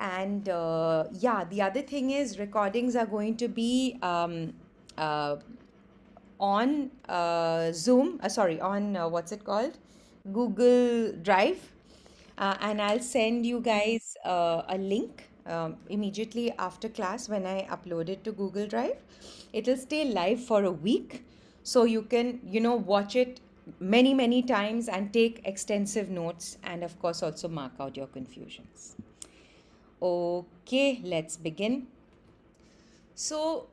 And yeah, the other thing is recordings are going to be uh, on Zoom, sorry, on what's it called? Google Drive. And I'll send you guys a link immediately after class when I upload it to Google Drive. It'll stay live for a week. So you can, watch it many, many times and take extensive notes and, of course, also mark out your confusions. Okay, let's begin. So,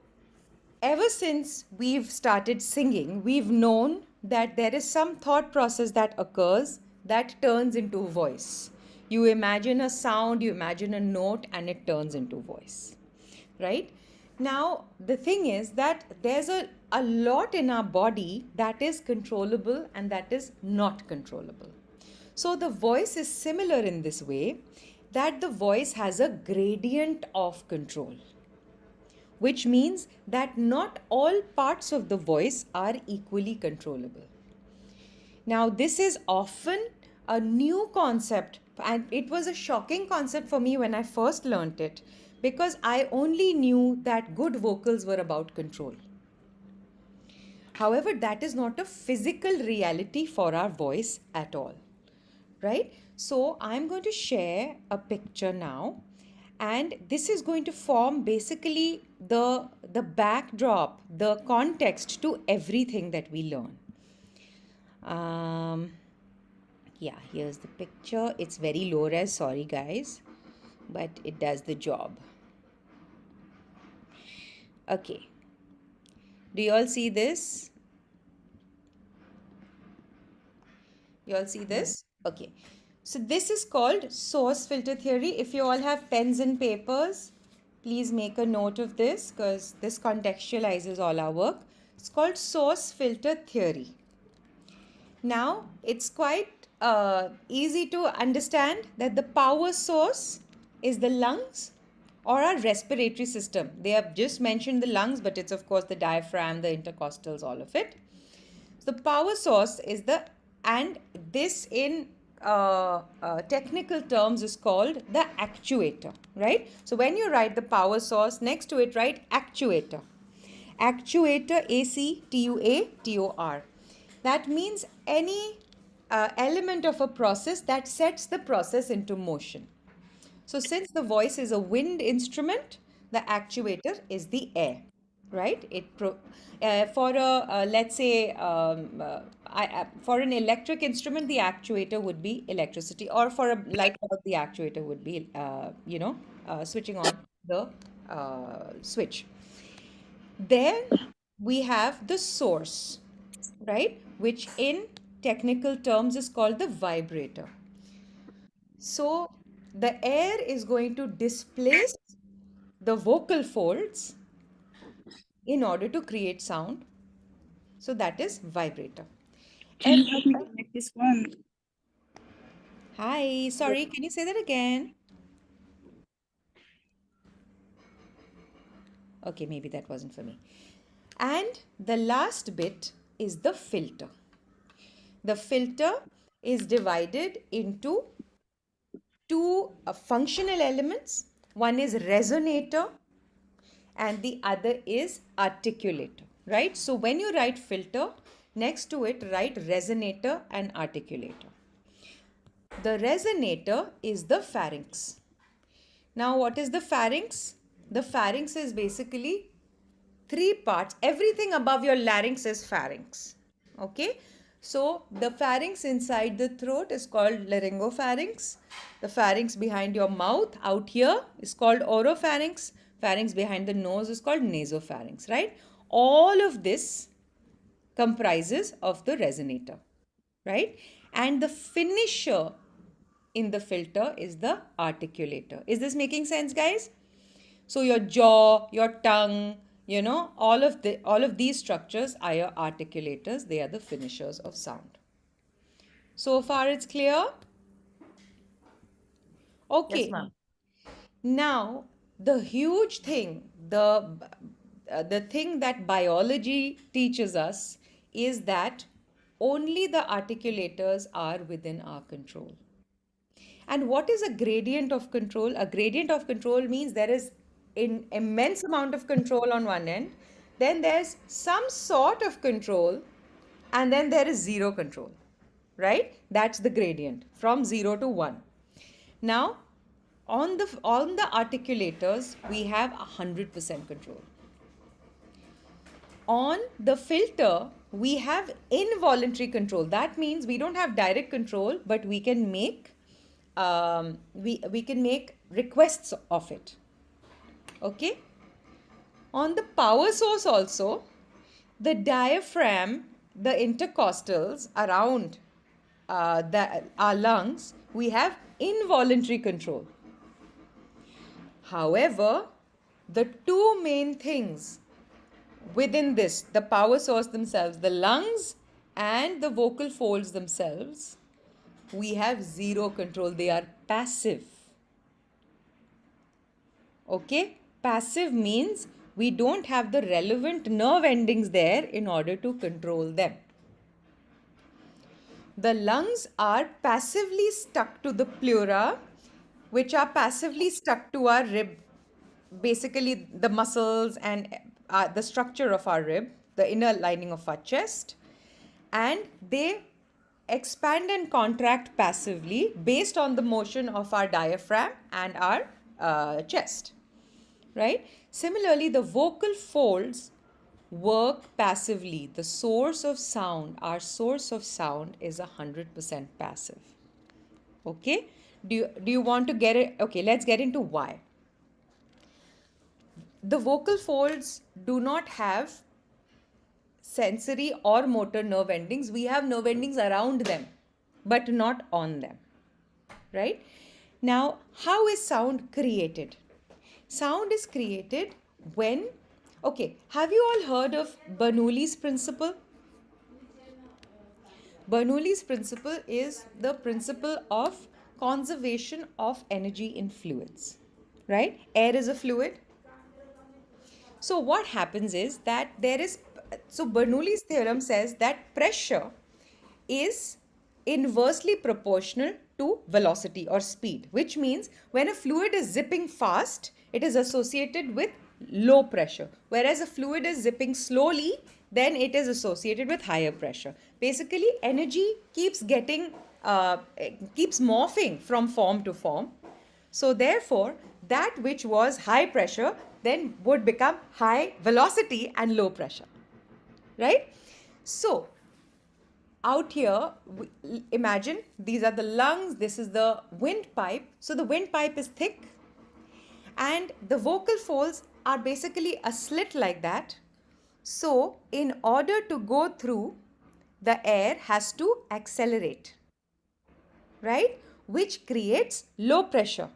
ever since we've started singing, we've known that there is some thought process that occurs that turns into voice. You imagine a sound, you imagine a note, and it turns into voice, right? Now, the thing is that there's a lot in our body that is controllable and that is not controllable. So, the voice is similar in this way that the voice has a gradient of control, which means that not all parts of the voice are equally controllable. Now, this is often a new concept, and it was a shocking concept for me when I first learnt it because I only knew that good vocals were about control. However, that is not a physical reality for our voice at all, right? So, I'm going to share a picture now, and this is going to form basically the backdrop, the context to everything that we learn. Yeah, here's the picture. It's very low res, sorry guys, but it does the job. Okay, do you all see this? You all see this? Okay. So this is called source filter theory. If you all have pens and papers, please make a note of this because this contextualizes all our work. It's called source filter theory. Now, it's quite easy to understand that the power source is the lungs or our respiratory system. They have just mentioned the lungs, but it's of course the diaphragm, the intercostals, all of it. So the power source is and this in technical terms is called the actuator, right? So when you write the power source, next to it write actuator. Actuator, A-C-T-U-A-T-O-R. That means any element of a process that sets the process into motion. So since the voice is a wind instrument, the actuator is the air, right? For a let's say for an electric instrument, the actuator would be electricity, or for a light bulb, the actuator would be switching on the switch. Then we have the source, right? Which in technical terms is called the vibrator. So the air is going to displace the vocal folds in order to create sound. So that is vibrator. Can you help me connect this one? Hi, sorry, can you say that again? Okay, maybe that wasn't for me. And the last bit is the filter. The filter is divided into two functional elements. One is resonator and the other is articulator, right? So when you write filter, next to it write resonator and articulator. The resonator is the pharynx. Now, what is the pharynx? The pharynx is basically three parts. Everything above your larynx is pharynx. Okay? So, the pharynx inside the throat is called laryngopharynx. The pharynx behind your mouth out here is called oropharynx. Pharynx behind the nose is called nasopharynx, right? All of this comprises of the resonator, right? And the finisher in the filter is the articulator. Is this making sense, guys? So your jaw, your tongue, all of these structures are your articulators. They are the finishers of sound. So far it's clear? Yes, Okay. ma'am. Now, the huge thing, the thing that biology teaches us is that only the articulators are within our control. And what is a gradient of control? A gradient of control means there is an immense amount of control on one end, then there's some sort of control, and then there is zero control, right? That's the gradient from 0 to 1. Now, on the articulators, we have 100% control. On the filter, we have involuntary control. That means we don't have direct control, but we can make we can make requests of it. Okay. On the power source also, the diaphragm, the intercostals around our lungs, we have involuntary control. However, the two main things within this, the power source themselves, the lungs and the vocal folds themselves, we have zero control. They are passive. Okay? Passive means we don't have the relevant nerve endings there in order to control them. The lungs are passively stuck to the pleura, which are passively stuck to our rib, basically the muscles and the structure of our rib, the inner lining of our chest, and they expand and contract passively based on the motion of our diaphragm and our chest, right? Similarly, the vocal folds work passively. The source of sound, our source of sound is 100% passive. Okay? Do you want to get it? Okay, let's get into why. The vocal folds do not have sensory or motor nerve endings. We have nerve endings around them, but not on them, right? Now, how is sound created? Sound is created when, okay, have you all heard of Bernoulli's principle? Bernoulli's principle is the principle of conservation of energy in fluids, right? Air is a fluid. So what happens is that Bernoulli's theorem says that pressure is inversely proportional to velocity or speed, which means when a fluid is zipping fast, it is associated with low pressure, whereas a fluid is zipping slowly, then it is associated with higher pressure. Basically, energy keeps morphing from form to form. So therefore, that which was high pressure then would become high velocity and low pressure, right? So out here, imagine these are the lungs, this is the windpipe. So the windpipe is thick and the vocal folds are basically a slit like that. So in order to go through, the air has to accelerate, right? Which creates low pressure,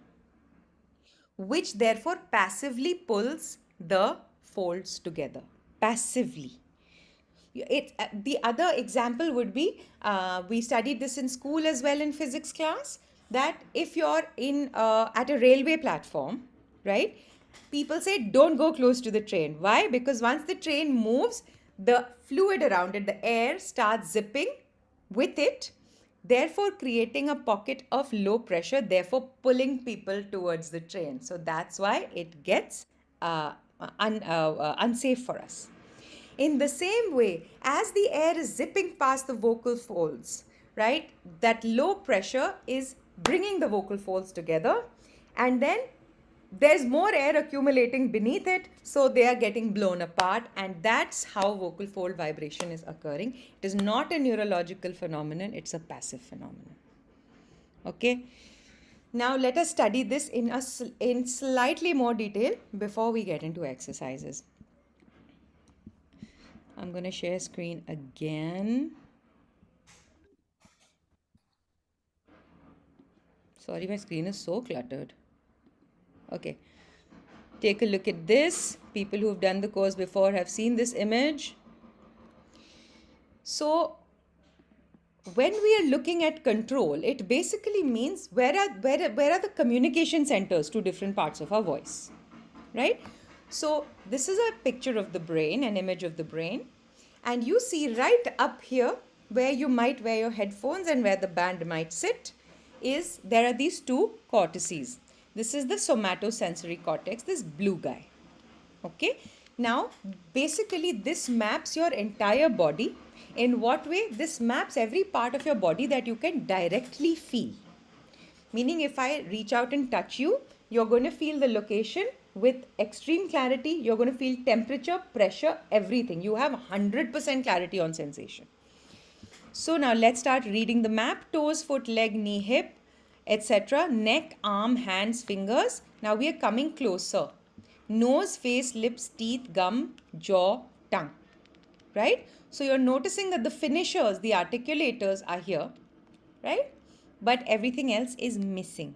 which therefore passively pulls the folds together. Passively. The other example would be, we studied this in school as well in physics class, that if you're at a railway platform, right, people say don't go close to the train. Why? Because once the train moves, the fluid around it, the air starts zipping with it, therefore creating a pocket of low pressure, therefore pulling people towards the train. So that's why it gets unsafe for us. In the same way, as the air is zipping past the vocal folds, right, that low pressure is bringing the vocal folds together, and then there's more air accumulating beneath it, so they are getting blown apart, and that's how vocal fold vibration is occurring. It is not a neurological phenomenon, it's a passive phenomenon. Okay? Now let us study this in slightly more detail before we get into exercises. I'm going to share screen again. Sorry, my screen is so cluttered. Okay. Take a look at this. People who've done the course before have seen this image. So when we are looking at control, it basically means where are the communication centers to different parts of our voice, right? So this is a picture of the brain, an image of the brain. And you see right up here where you might wear your headphones and where the band might sit is there are these two cortices. This is the somatosensory cortex, this blue guy. Okay. Now, basically, this maps your entire body. In what way? This maps every part of your body that you can directly feel. Meaning, if I reach out and touch you, you're going to feel the location with extreme clarity. You're going to feel temperature, pressure, everything. You have 100% clarity on sensation. So now let's start reading the map. Toes, foot, leg, knee, hip, etc. Neck, arm, hands, fingers. Now we are coming closer. Nose, face, lips, teeth, gum, jaw, tongue. Right? So you're noticing that the finishers, the articulators are here. Right? But everything else is missing.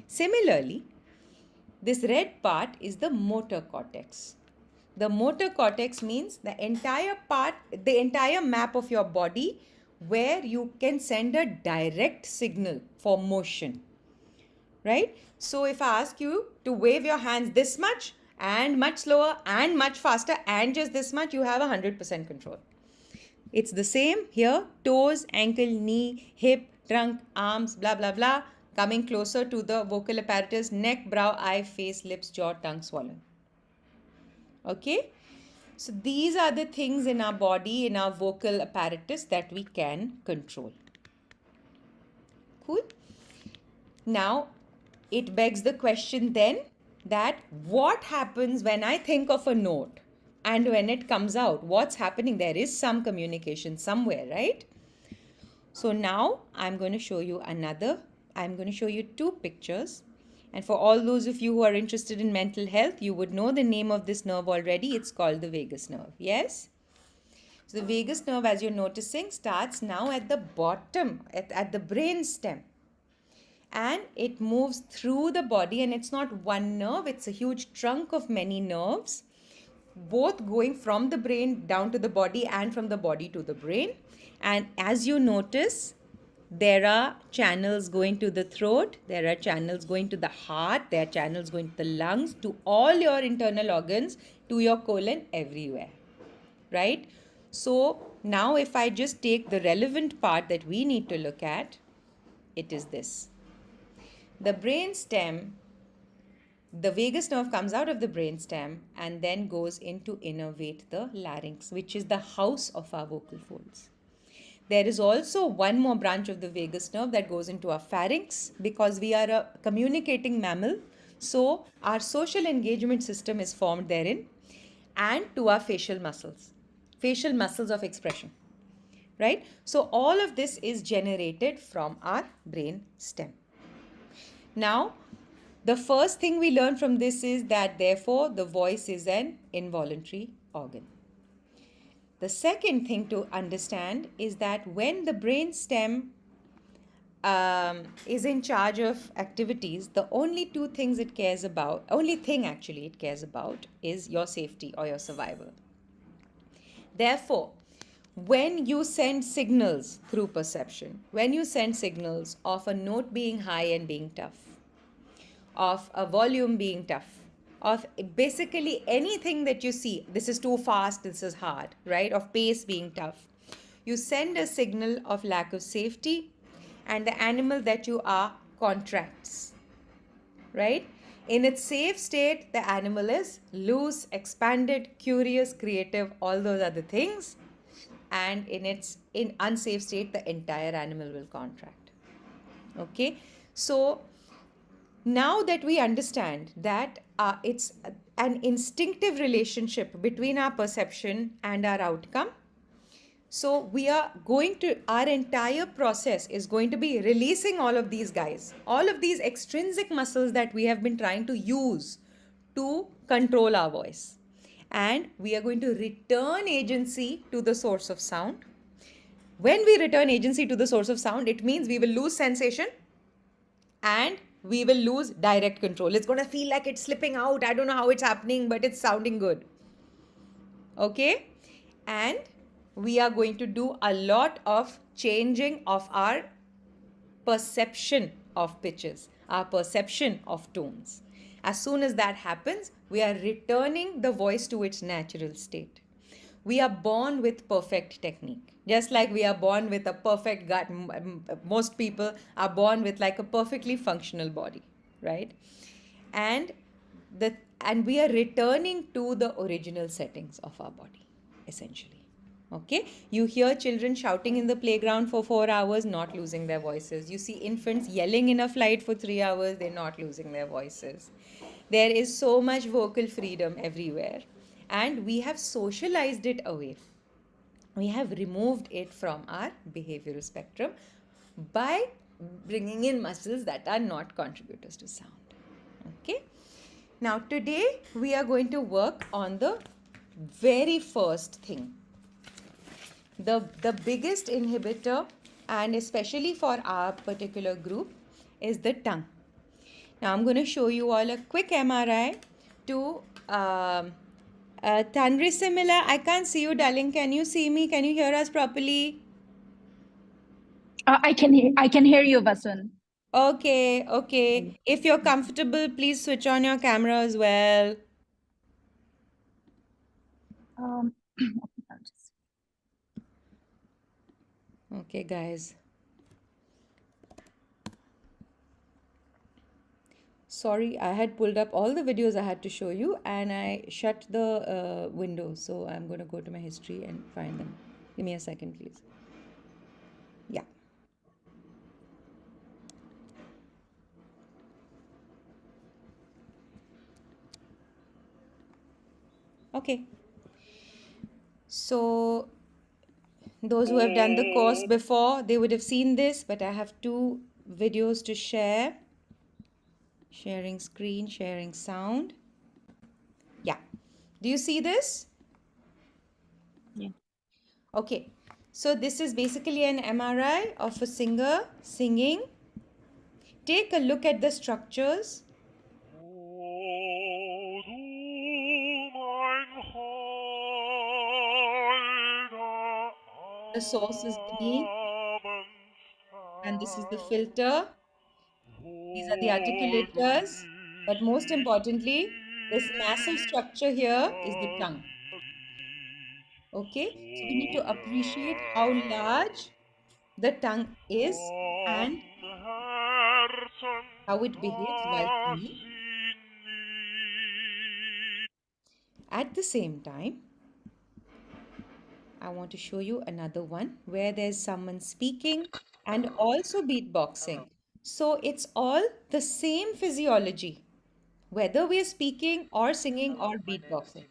Similarly, this red part is the motor cortex. The motor cortex means the entire part, the entire map of your body where you can send a direct signal for motion. Right? So if I ask you to wave your hands this much and much slower and much faster and just this much, you have 100% control. It's the same here. Toes, ankle, knee, hip, trunk, arms, blah, blah, blah. Coming closer to the vocal apparatus, neck, brow, eye, face, lips, jaw, tongue, swollen. Okay? So these are the things in our body, in our vocal apparatus that we can control. Cool? Now, it begs the question then that what happens when I think of a note and when it comes out? What's happening? There is some communication somewhere, right? So now I'm going to show you two pictures. And for all those of you who are interested in mental health, you would know the name of this nerve already. It's called the vagus nerve. Yes? So the vagus nerve, as you're noticing, starts now at the bottom, at the brain stem. And it moves through the body, and it's not one nerve, it's a huge trunk of many nerves, both going from the brain down to the body and from the body to the brain. And as you notice, there are channels going to the throat, there are channels going to the heart, there are channels going to the lungs, to all your internal organs, to your colon, everywhere. Right? So now if I just take the relevant part that we need to look at, it is this. The brain stem, the vagus nerve comes out of the brain stem and then goes in to innervate the larynx, which is the house of our vocal folds. There is also one more branch of the vagus nerve that goes into our pharynx, because we are a communicating mammal. So our social engagement system is formed therein, and to our facial muscles of expression. Right? So all of this is generated from our brain stem. Now, the first thing we learn from this is that therefore the voice is an involuntary organ. The second thing to understand is that when the brain stem is in charge of activities, the only thing it cares about is your safety or your survival. Therefore, when you send signals through perception, when you send signals of a note being high and being tough, of a volume being tough, of basically anything that you see, this is too fast, this is hard, right? Of pace being tough, you send a signal of lack of safety, and the animal that you are contracts, right? In its safe state, the animal is loose, expanded, curious, creative, all those other things. And in unsafe state, the entire animal will contract. Okay? So now that we understand that it's an instinctive relationship between our perception and our outcome, so our entire process is going to be releasing all of these guys, all of these extrinsic muscles that we have been trying to use to control our voice. And we are going to return agency to the source of sound. When we return agency to the source of sound, it means we will lose sensation and we will lose direct control. It's going to feel like it's slipping out. I don't know how it's happening, but it's sounding good. Okay? And we are going to do a lot of changing of our perception of pitches, our perception of tones. As soon as that happens, we are returning the voice to its natural state. We are born with perfect technique. Just like we are born with a perfect gut, most people are born with like a perfectly functional body, right? And the and we are returning to the original settings of our body, essentially. Okay, you hear children shouting in the playground for 4 hours, not losing their voices. You see infants yelling in a flight for 3 hours, they're not losing their voices. There is so much vocal freedom everywhere, and we have socialized it away. We have removed it from our behavioral spectrum by bringing in muscles that are not contributors to sound. Okay, now today we are going to work on the very first thing, the biggest inhibitor, and especially for our particular group, is the tongue. Now I'm going to show you all a quick MRI to Tanri Simila. I can't see you, darling. Can you see me? Can you hear us properly? I can hear you, Vasun. Okay, okay. If you're comfortable, please switch on your camera as well. Um, Okay, guys. Sorry, I had pulled up all the videos I had to show you and I shut the window. So I'm going to go to my history and find them. Give me a second, please. Yeah. Okay. So those who have done the course before, they would have seen this, but I have two videos to share. Sharing screen, sharing sound. Yeah. Do you see this? Yeah. Okay. So this is basically an MRI of a singer singing. Take a look at the structures. The source is beneath, and this is the filter. These are the articulators, but most importantly, this massive structure here is the tongue. Okay, so we need to appreciate how large the tongue is and how it behaves while singing. At the same time, I want to show you another one where there's someone speaking and also beatboxing. So it's all the same physiology, whether we are speaking or singing or beatboxing.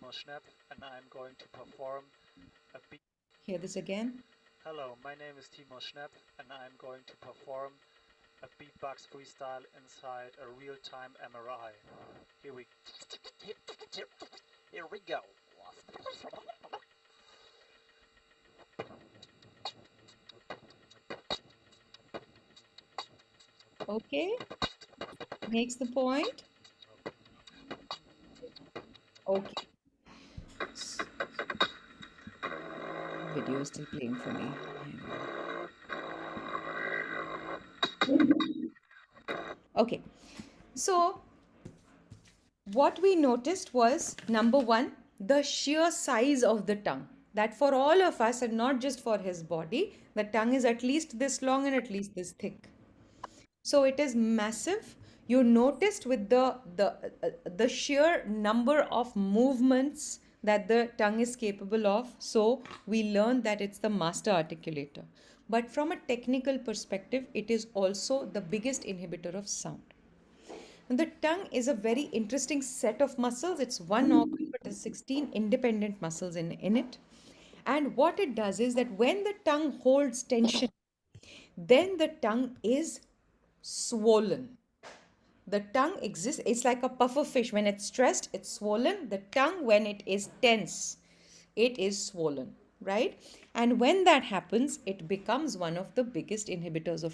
Hear this again. Hello, my name is Timo Schnepp, and I'm going to perform a beatbox freestyle inside a real-time MRI. Here we go. Okay, makes the point. Okay. Video is still playing for me. Okay, so what we noticed was number one, the sheer size of the tongue. That for all of us, and not just for his body, the tongue is at least this long and at least this thick. So it is massive. You noticed with the sheer number of movements that the tongue is capable of. So we learned that it's the master articulator. But from a technical perspective, it is also the biggest inhibitor of sound. And the tongue is a very interesting set of muscles. It's one organ, but there's 16 independent muscles in it. And what it does is that when the tongue holds tension, then the tongue is swollen. The tongue exists, it's like a puffer fish. When it's stressed, it's swollen. The tongue, when it is tense, it is swollen, right? And when that happens, it becomes one of the biggest inhibitors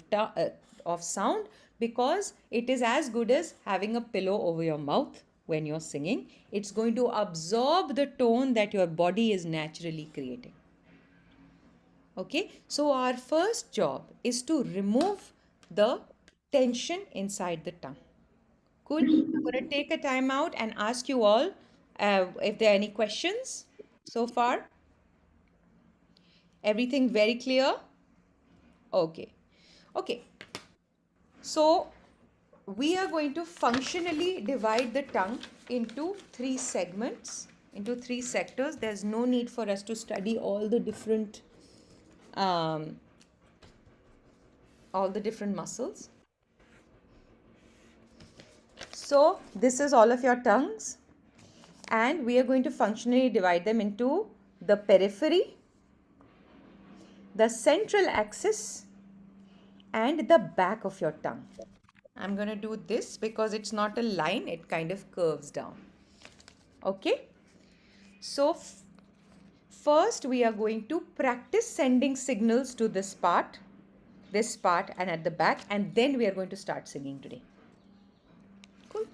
of sound, because it is as good as having a pillow over your mouth when you're singing. It's going to absorb the tone that your body is naturally creating. Okay, so our first job is to remove the tension inside the tongue. Cool. I'm going to take a time out and ask you all if there are any questions so far. Everything very clear? Okay. Okay. So we are going to functionally divide the tongue into 3 segments, into 3 sectors. There's no need for us to study um, all the different muscles. So this is all of your tongues, and we are going to functionally divide them into the periphery, the central axis, and the back of your tongue. I'm going to do this because it's not a line, it kind of curves down. Okay? So first we are going to practice sending signals to this part, and at the back, and then we are going to start singing today. Cool.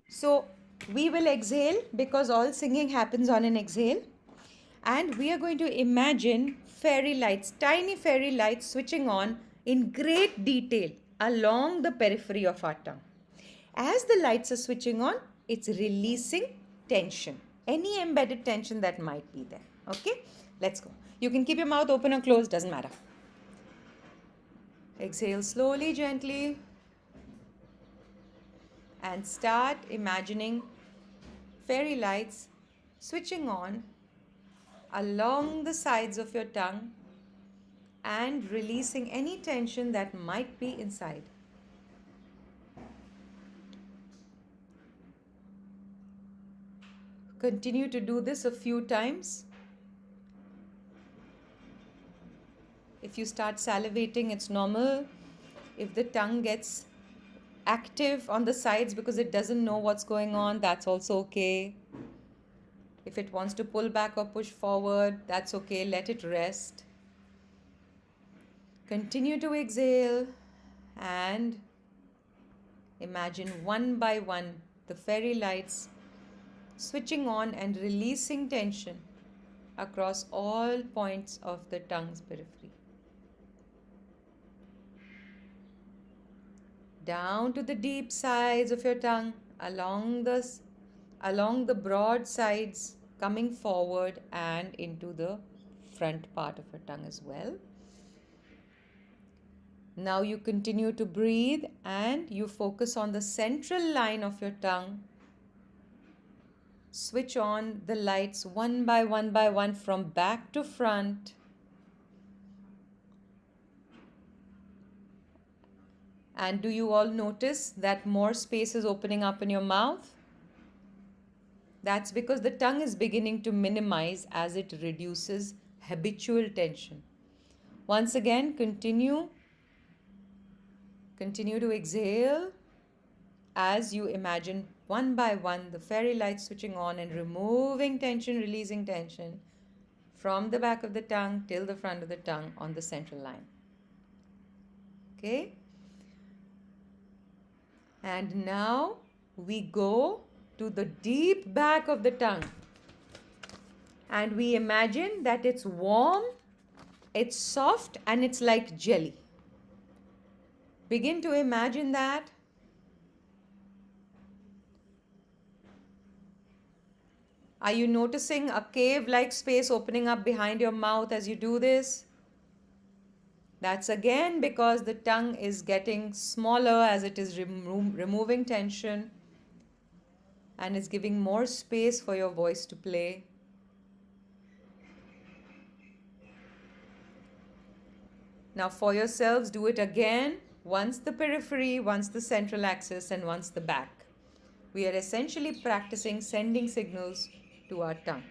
So we will exhale because all singing happens on an exhale. And we are going to imagine fairy lights, tiny fairy lights switching on in great detail along the periphery of our tongue. As the lights are switching on, it's releasing tension, any embedded tension that might be there. Okay, let's go. You can keep your mouth open or closed, doesn't matter. Exhale slowly, gently, and start imagining fairy lights switching on along the sides of your tongue and releasing any tension that might be inside. Continue to do this a few times. If you start salivating, it's normal. If the tongue gets active on the sides because it doesn't know what's going on, that's also okay. If it wants to pull back or push forward, that's okay. Let it rest. Continue to exhale and imagine one by one the fairy lights switching on and releasing tension across all points of the tongue's periphery. Down to the deep sides of your tongue, along the broad sides, coming forward and into the front part of your tongue as well. Now you continue to breathe and you focus on the central line of your tongue. Switch on the lights one by one from back to front. And do you all notice that more space is opening up in your mouth? That's because the tongue is beginning to minimize as it reduces habitual tension. Once again, continue to exhale as you imagine one by one the fairy lights switching on and removing tension, releasing tension from the back of the tongue till the front of the tongue on the central line. Okay? And now we go to the deep back of the tongue. And we imagine that it's warm, it's soft, and it's like jelly. Begin to imagine that. Are you noticing a cave-like space opening up behind your mouth as you do this? That's again because the tongue is getting smaller as it is removing tension and is giving more space for your voice to play. Now for yourselves, do it again, once the periphery, once the central axis, and once the back. We are essentially practicing sending signals to our tongue.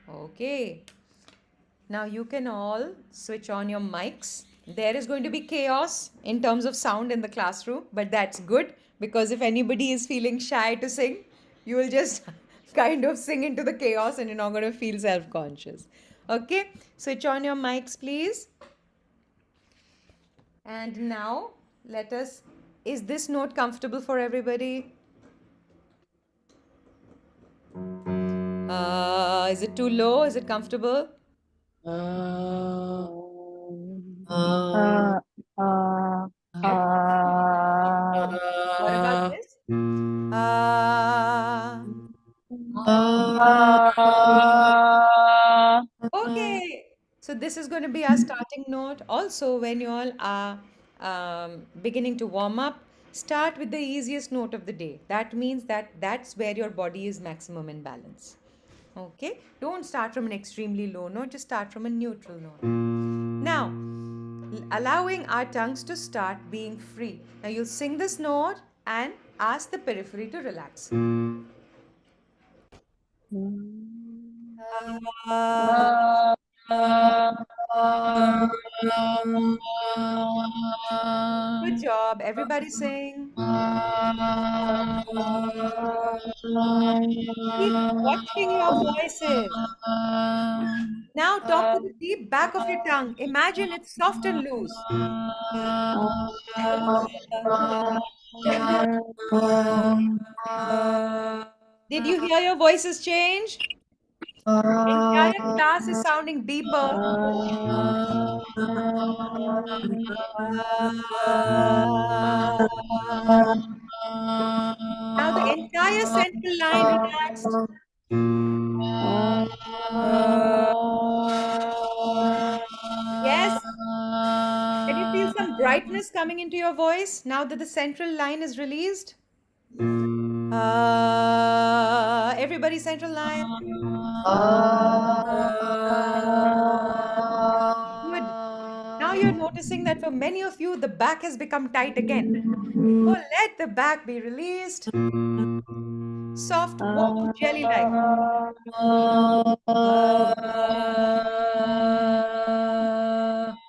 Okay. Now you can all switch on your mics. There is going to be chaos in terms of sound in the classroom, but that's good because if anybody is feeling shy to sing, you will just kind of sing into the chaos and you're not going to feel self-conscious. Okay? Switch on your mics, please. And now is this note comfortable for everybody? Is it too low? Is it comfortable? Okay, so this is going to be our starting note. Also, when you all are beginning to warm up, start with the easiest note of the day. That means that that's where your body is maximum in balance. Okay, don't start from an extremely low note, just start from a neutral note. Now, allowing our tongues to start being free. Now, you'll sing this note and ask the periphery to relax. Good job. Everybody sing. Keep watching your voices. Now talk to the deep back of your tongue. Imagine it's soft and loose. Did you hear your voices change? Entire class is sounding deeper. Now the entire central line relaxed. Yes. Can you feel some brightness coming into your voice now that the central line is released? Everybody central line. Good. Now you're noticing that for many of you, the back has become tight again. So let the back be released. Soft, warm, jelly-like.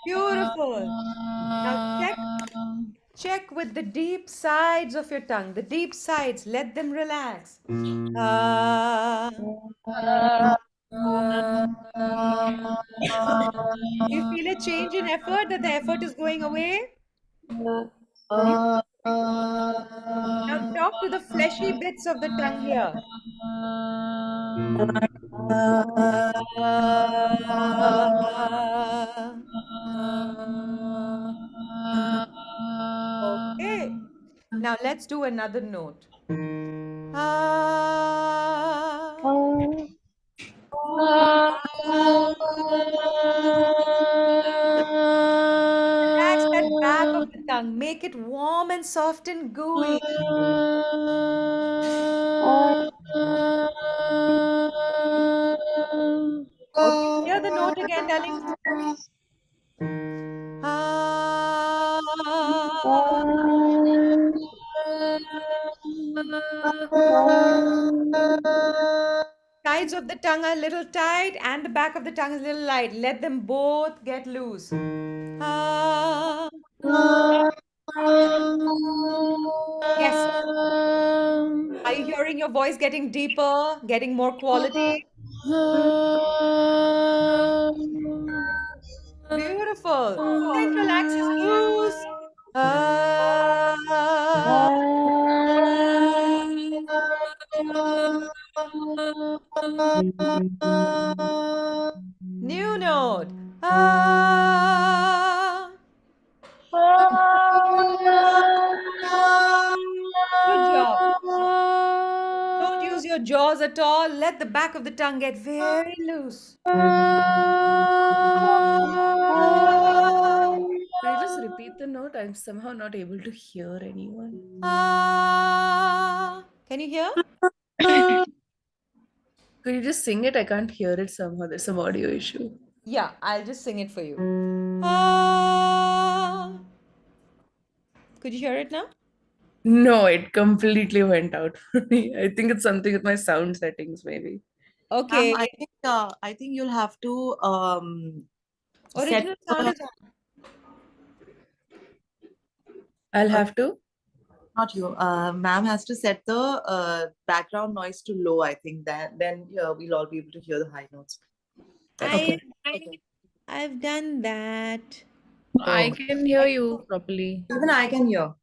Beautiful. Now check with the deep sides of your tongue. The deep sides, let them relax. Do you feel a change in effort, that the effort is going away? Now talk to the fleshy bits of the tongue here. Okay. Now let's do another note. Ah. Relax that back of the tongue. Make it warm and soft and gooey. Okay, hear the note again, darling. Ah. Sides of the tongue are a little tight and the back of the tongue is a little light. Let them both get loose. Ah. Yes. Are you hearing your voice getting deeper, getting more quality? Beautiful. Central axis loose. Ah. New note. Ah. Good job. Don't use your jaws at all. Let the back of the tongue get very loose. Can you just repeat the note? I'm somehow not able to hear anyone. Ah. Can you hear? Could you just sing it? I can't hear it somehow. There's some audio issue. Yeah, I'll just sing it for you. Ah. Could you hear it now? No, it completely went out for me. I think it's something with my sound settings, maybe. Okay. I think you'll have to set Original sound the, is on. I'll have to. not you. Ma'am has to set the background noise to low. I think that then we'll all be able to hear the high notes. Okay. I've done that. I can hear you properly. Even I can hear.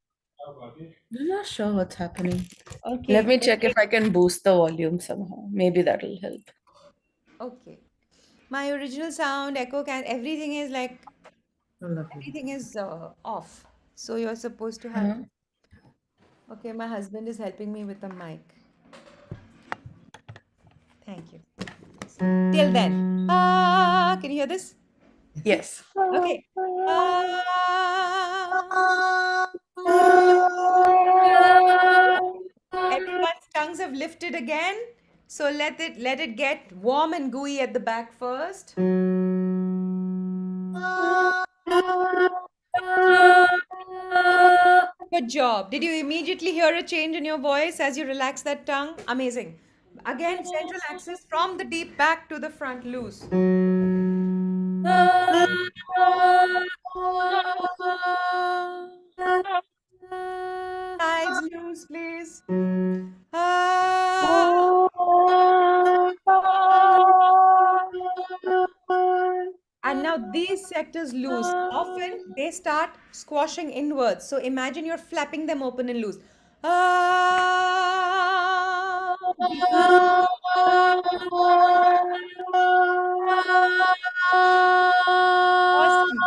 I'm not sure what's happening. Okay. Let me check if I can boost the volume somehow. Maybe that'll help. Okay. My original sound, echo can, everything is like, Oh, lovely. everything is off. So you're supposed to have. Uh-huh. Okay, my husband is helping me with the mic. Thank you. Till then. Ah, can you hear this? Yes. Okay. Ah. Everyone's tongues have lifted again. So let it get warm and gooey at the back first. Good job. Did you immediately hear a change in your voice as you relax that tongue? Amazing. Again, central axis from the deep back to the front loose. Sides loose, please. Ah. And now these sectors loose. Often they start squashing inwards. So imagine you're flapping them open and loose. Ah. Awesome.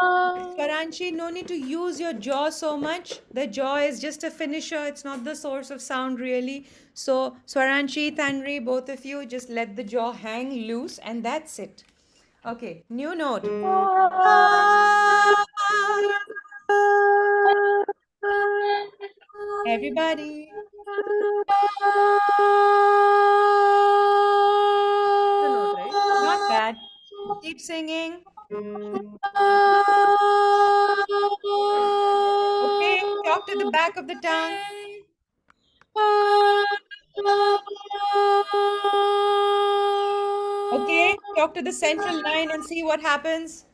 Swaranshi, no need to use your jaw so much. The jaw is just a finisher. It's not the source of sound really. So Swaranshi, Tanri, both of you, just let the jaw hang loose and that's it. Okay, new note. Everybody. The note, right? Not bad. Keep singing. Okay, talk to the back of the tongue. Okay, talk to the central line and see what happens.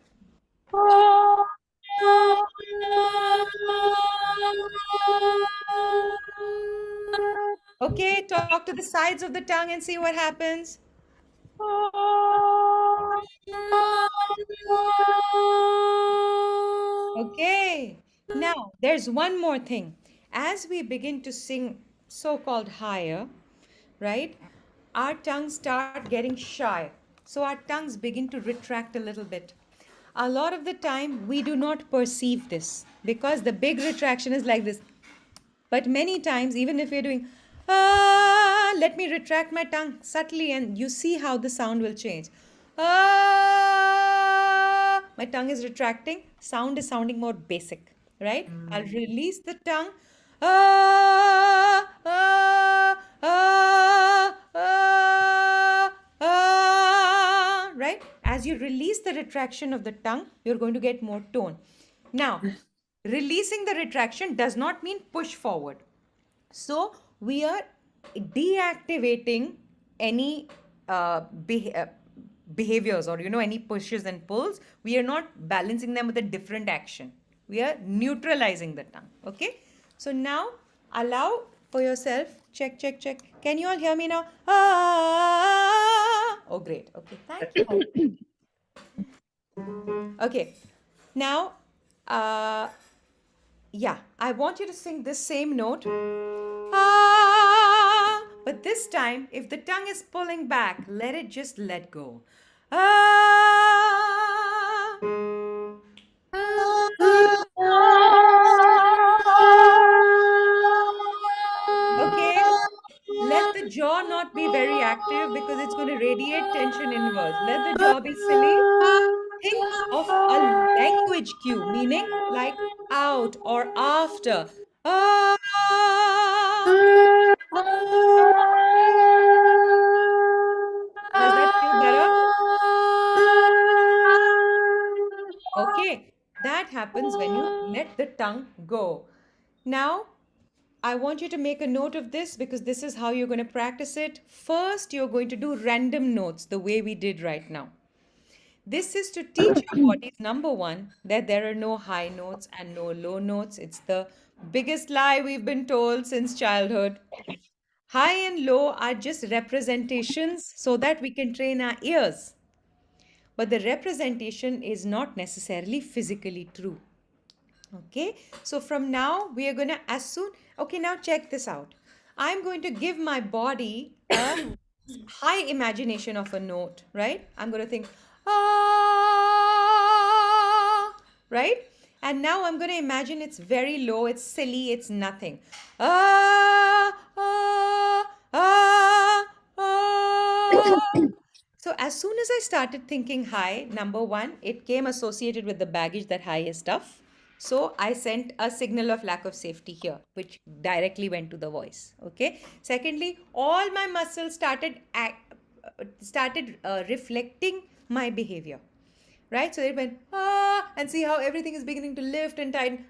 Okay, talk to the sides of the tongue and see what happens. Okay, now there's one more thing. As we begin to sing so-called higher, right, our tongues start getting shy. So our tongues begin to retract a little bit. A lot of the time, we do not perceive this because the big retraction is like this. But many times, even if you're doing, let me retract my tongue subtly and you see how the sound will change. My tongue is retracting, sound is sounding more basic, right? I'll release the tongue. Right? As you release the retraction of the tongue, you're going to get more tone. Now, releasing the retraction does not mean push forward. So we are deactivating any behaviors or any pushes and pulls. We are not balancing them with a different action. We are neutralizing the tongue. Okay. So now allow for yourself. Check, check, check. Can you all hear me now? Oh, great. Okay. Thank you. Okay. Now, yeah, I want you to sing this same note. But this time, if the tongue is pulling back, let it just let go. Okay, let the jaw not be very active because it's going to radiate tension inwards. Let the jaw be silly. Think of a language cue, meaning like out or after. Does that feel better? Okay, that happens when you let the tongue go. Now, I want you to make a note of this because this is how you're going to practice it. First, you're going to do random notes the way we did right now. This is to teach your bodies, number one, that there are no high notes and no low notes. It's the biggest lie we've been told since childhood. High and low are just representations so that we can train our ears. But the representation is not necessarily physically true. Okay, so from now we are going to okay, now check this out. I'm going to give my body a high imagination of a note, right? I'm going to think, right? And now I'm going to imagine it's very low, it's silly, it's nothing. So as soon as I started thinking high, number one, it came associated with the baggage that high is tough. So I sent a signal of lack of safety here, which directly went to the voice. Okay. Secondly, all my muscles started reflecting my behavior. Right? So it went and see how everything is beginning to lift and tighten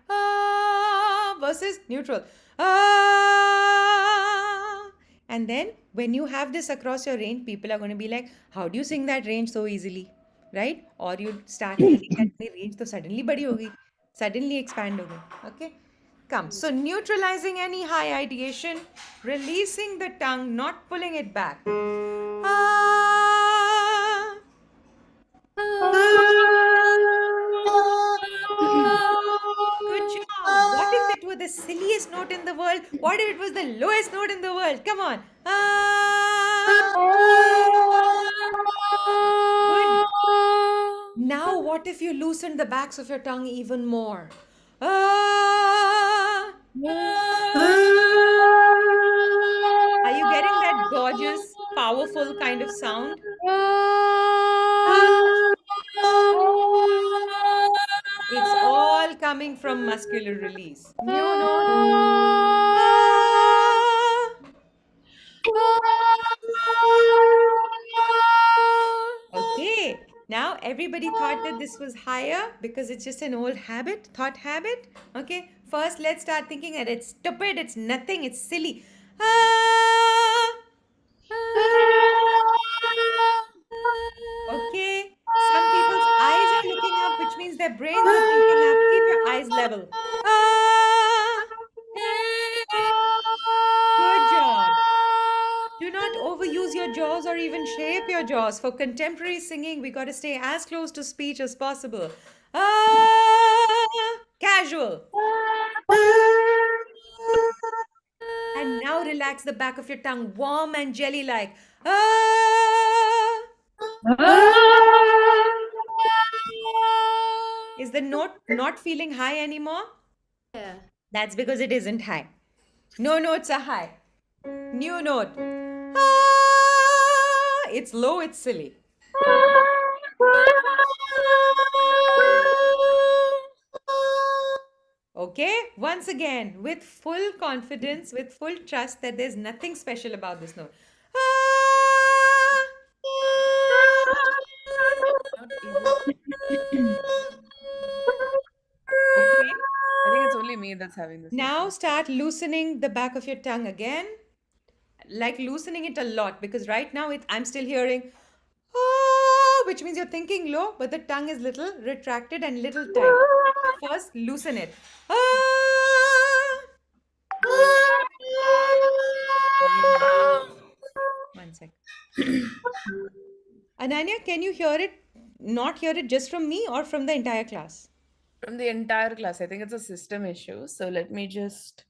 versus neutral and then when you have this across your range, people are going to be like, how do you sing that range so easily? Right? Or you start thinking that the range तो suddenly बड़ी हो गई, suddenly expand हो गई. Okay? Come. So neutralizing any high ideation, releasing the tongue, not pulling it back. Good job. What if it were the silliest note in the world? What if it was the lowest note in the world? Come on. Good. Now, what if you loosened the backs of your tongue even more? Are you getting that gorgeous, powerful kind of sound? It's all coming from muscular release. New note. Okay. Now everybody thought that this was higher because it's just an old habit, thought habit. Okay. First, let's start thinking that it's stupid, it's nothing, it's silly. Okay. Some people's eyes are looking up, which means their brains are thinking up. Keep your eyes level. Good job. Do not overuse your jaws or even shape your jaws. For contemporary singing, we got to stay as close to speech as possible. Casual. And now relax the back of your tongue, warm and jelly-like. Is the note not feeling high anymore? Yeah. That's because it isn't high. No notes are high. New note. It's low, it's silly. Okay, once again, with full confidence, with full trust that there's nothing special about this note. Okay. I think it's only me that's having this. Now start loosening the back of your tongue again. Like loosening it a lot because right now I'm still hearing which means you're thinking low, but the tongue is little retracted and little tight. First, loosen it. One sec. Ananya, can you hear it? Not hear it just from me or from the entire class? From the entire class. I think it's a system issue. So let me just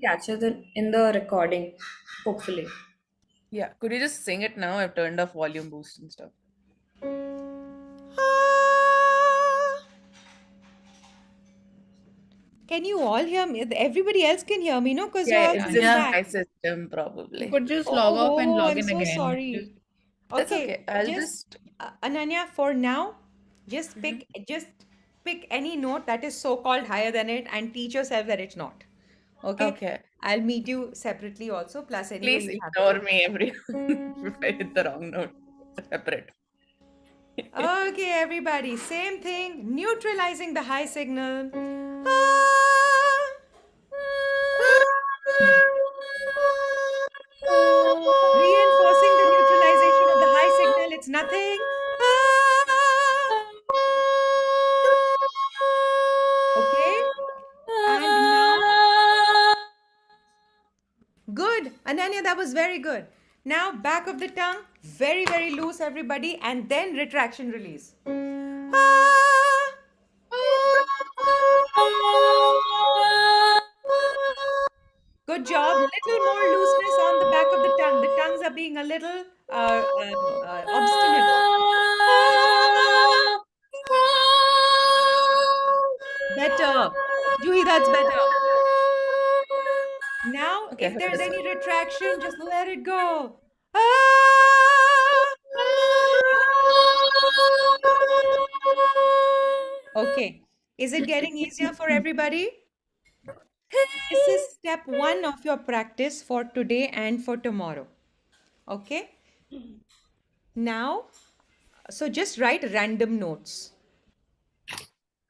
Catch it in the recording, hopefully. yeah. Could you just sing it now? I've turned off volume boost and stuff. Can you all hear me? Everybody else can hear me, no? Because Yeah, you're all it's in just back. my system probably. Could just log off and log I'm in so again. sorry. That's Okay, okay. I'll just Ananya, for now, just pick any note that is so-called higher than it and teach yourself that it's not. Okay? Okay. I'll meet you separately also. Plus, anyway, Please you have ignore me everyone if I hit the wrong note. Separate. Okay, everybody, same thing. Neutralizing the high signal. Reinforcing the neutralization of the high signal. It's nothing. Okay. And now, good. Ananya, that was very good. Now, back of the tongue, very, very loose, everybody, and then retraction release. Good job. Little more looseness on the back of the tongue. The tongues are being a little obstinate. Better. Juhi, that's better. Now, Okay, if there's any retraction, just let it go. Okay. Is it getting easier for everybody? This is step 1 of your practice for today and for tomorrow. Okay. Now, so just write random notes.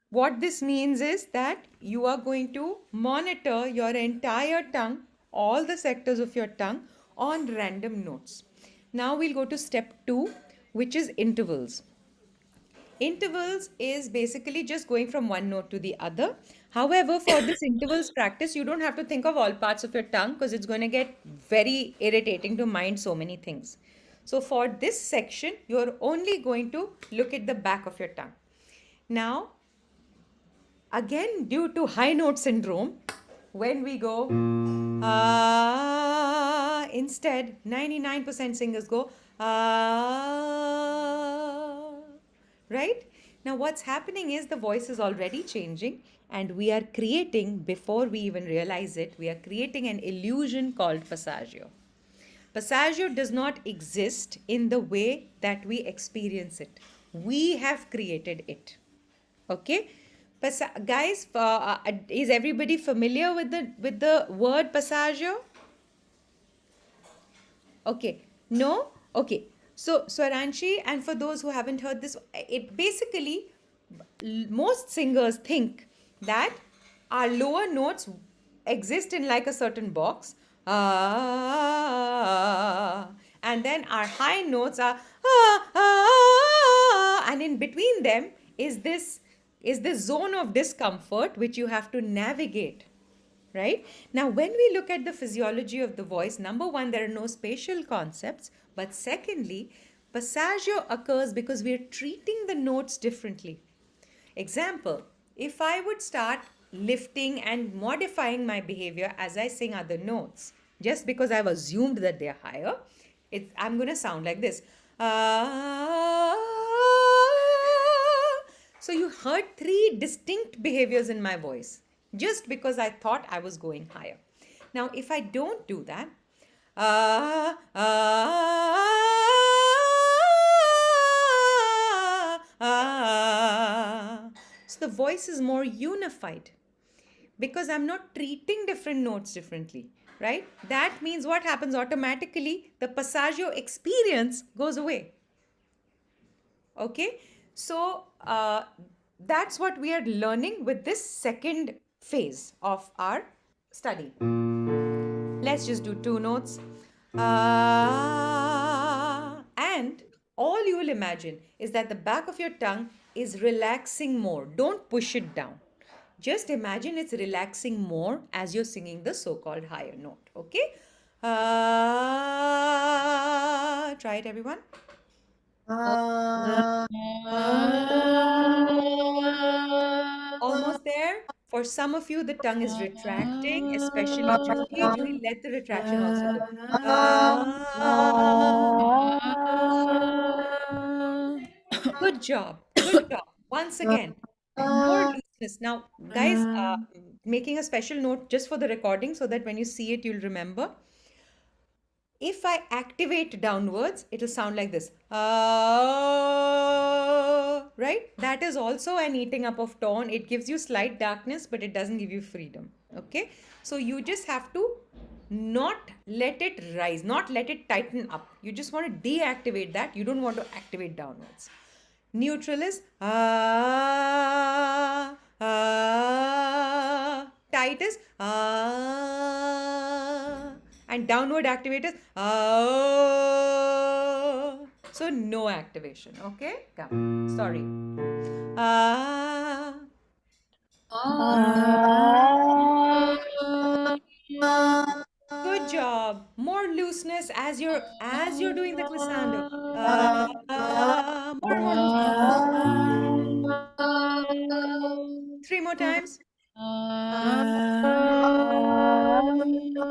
What this means is that you are going to monitor your entire tongue, all the sectors of your tongue on random notes. Now we'll go to step 2, which is intervals. Intervals is basically just going from one note to the other. However, for this intervals practice, you don't have to think of all parts of your tongue because it's going to get very irritating to mind so many things. So for this section, you're only going to look at the back of your tongue. Now, again, due to high note syndrome, when we go instead 99% singers go right? Now what's happening is the voice is already changing and we are creating, before we even realize it, we are creating an illusion called passaggio. Passaggio does not exist in the way that we experience it. We have created it. Okay? Guys, is everybody familiar with the word passaggio? Okay. No? Okay. So Swaranshi, and for those who haven't heard this, it basically, most singers think that our lower notes exist in like a certain box. And then our high notes are and in between them is this zone of discomfort which you have to navigate. Right? Now, when we look at the physiology of the voice, number one, there are no spatial concepts. But secondly, passaggio occurs because we are treating the notes differently. Example, if I would start lifting and modifying my behavior as I sing other notes, just because I've assumed that they're higher, I'm going to sound like this. So you heard 3 distinct behaviors in my voice, just because I thought I was going higher. Now, if I don't do that, so the voice is more unified because I'm not treating different notes differently, right? That means what happens automatically, the passaggio experience goes away. Okay, so that's what we are learning with this second phase of our study. Let's just do 2 notes. And all you will imagine is that the back of your tongue is relaxing more. Don't push it down. Just imagine it's relaxing more as you're singing the so-called higher note. Okay? Try it, everyone. Almost there. For some of you, the tongue is retracting, especially occasionally let the retraction also go. Good job. Good job. Once again, more looseness. Now, guys, making a special note just for the recording so that when you see it, you'll remember. If I activate downwards, it'll sound like this. Right? That is also an eating up of tone. It gives you slight darkness, but it doesn't give you freedom. Okay? So you just have to not let it rise, not let it tighten up. You just want to deactivate that. You don't want to activate downwards. Neutral is tight is and downward activate is so no activation. Okay, come. Sorry. Good job. More looseness as you're doing the glissando. More looseness. 3 more times.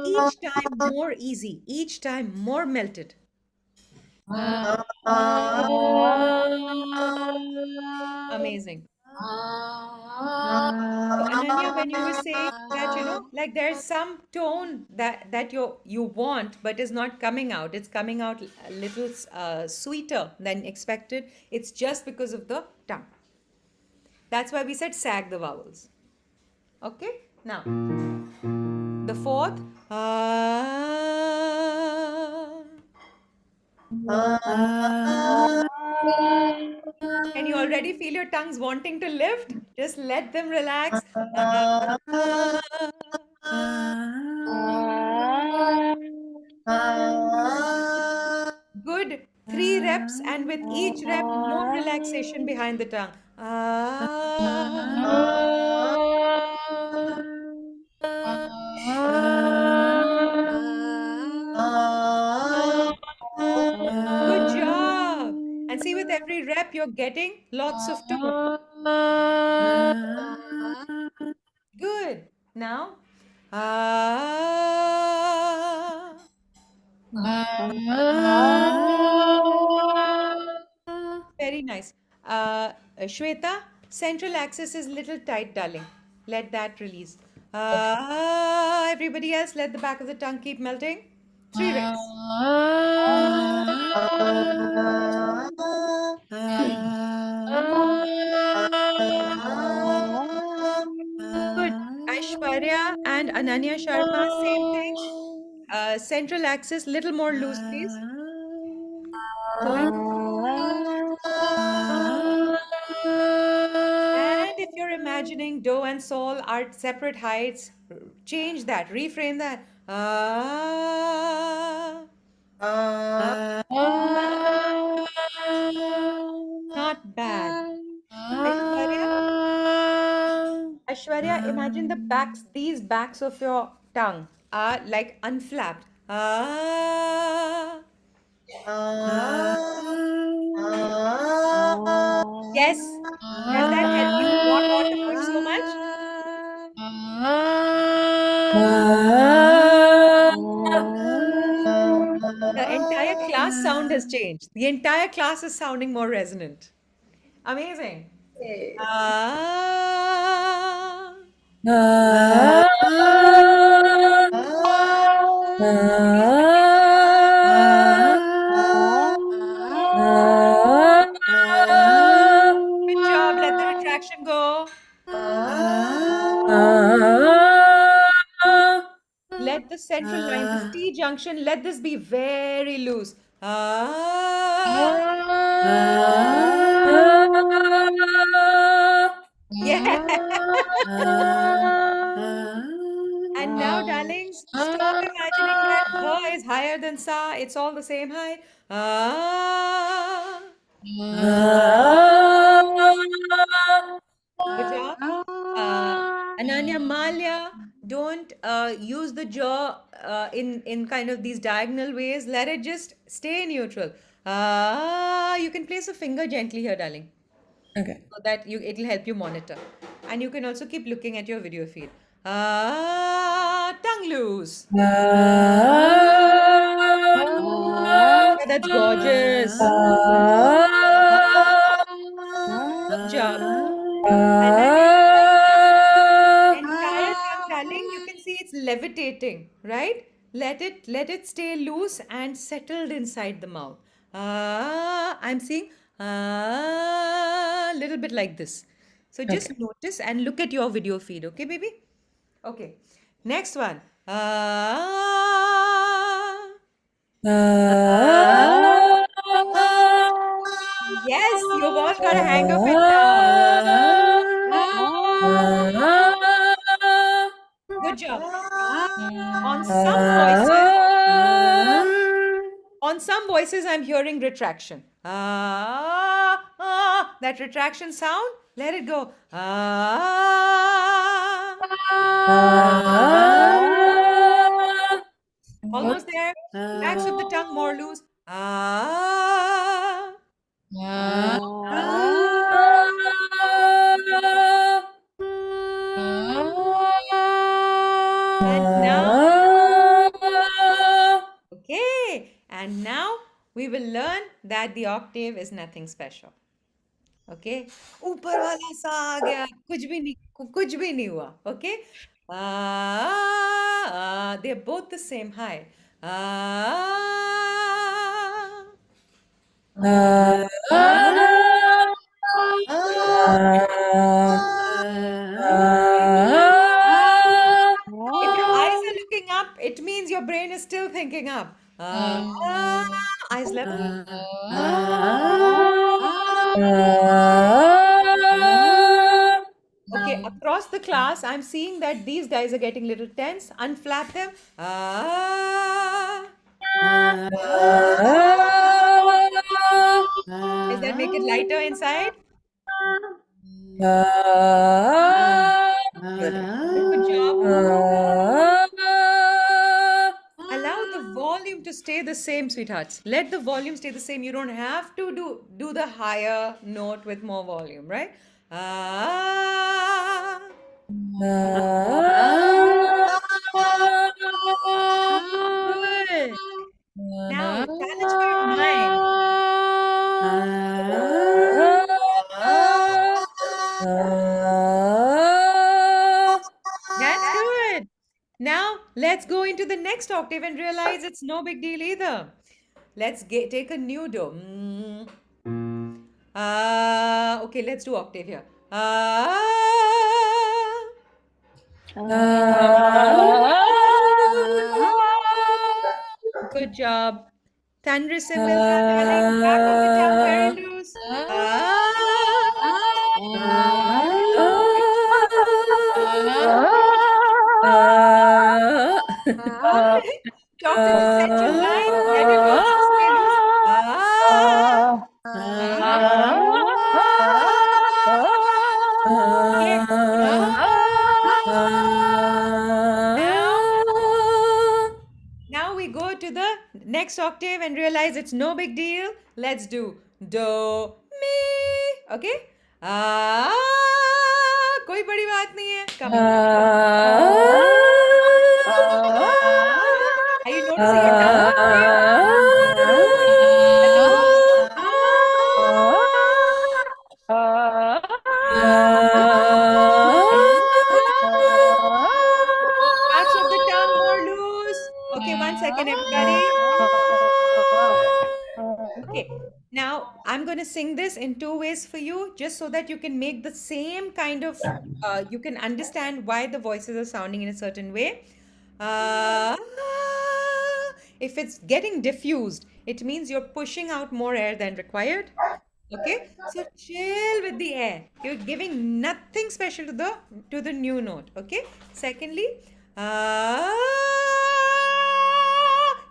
Each time more easy. Each time more melted. Amazing. So Ananya, when you were saying that, like there's some tone that you want but is not coming out. It's coming out a little sweeter than expected. It's just because of the tongue. That's why we said sag the vowels. Okay? Now, the fourth. Can you already feel your tongues wanting to lift? Just let them relax. Good. 3 reps, and with each rep, more relaxation behind the tongue. Good job. And see, with every rep, you're getting lots of tone. Good. Now, very nice. Shweta, central axis is little tight, darling. Let that release. Everybody else, let the back of the tongue keep melting. 3 reps. Good. Aishwarya and Ananya Sharma, same thing. Central axis, little more loose, please. And if you're imagining do and sol are separate heights, change that, reframe that. Not bad. Aishwarya, imagine the backs, these backs of your tongue are like unflapped. Yes. Does that help you not want to push so much? The entire class sound has changed. The entire class is sounding more resonant. Amazing. Good job. Let the retraction go. Let the central line, this T junction, let this be very loose. Yeah. And now, darlings, stop imagining that ha is higher than sa. It's all the same height. Good job. Ananya, Malya, don't use the jaw in kind of these diagonal ways. Let it just stay neutral. You can place a finger gently here, darling, Okay. so that it'll help you monitor. And you can also keep looking at your video feed. Tongue loose. Yeah, that's gorgeous. Good job. And then entire tongue, darling, you can see it's levitating, right? Let it stay loose and settled inside the mouth. I'm seeing a little bit like this. So just notice and look at your video feed, okay, baby? Okay. Next one. Yes, you've all got a hang of it now. Good job. On some voices, I'm hearing retraction. That retraction sound, let it go. Almost there. Backs of the tongue more loose. And now, okay. And now we will learn that the octave is nothing special. Okay, ऊपर वाला सा आ गया, कुछ भी नहीं हुआ. Okay, they're both the same high. Ah, If your eyes are looking up, it means your brain is still thinking up. Eyes level. Okay, across the class, I'm seeing that these guys are getting little tense. Unflap them. Does that make it lighter inside? Good job. Allow the volume to stay the same, sweethearts. Let the volume stay the same. You don't have to do the higher note with more volume, right? Good. Now, challenge for your mind. That's good. Now, let's go into the next octave and realize it's no big deal either. Let's take a new do. Okay, let's do octave here. Good job. Thundersim will have running back of the tongue very loose. Doctor, just set your line. Let it also stay loose. Now we go to the next octave and realize it's no big deal. Let's do do, mi. Okay? कोई बड़ी बात नहीं है. Come on. Are you noticing your Backs of the tongue more loose. Okay, 1 second, everybody. Okay, now I'm going to sing this in 2 ways for you, just so that you can make the same kind of, you can understand why the voices are sounding in a certain way. If it's getting diffused, it means you're pushing out more air than required. Okay, so chill with the air. You're giving nothing special to the new note. Okay. Secondly,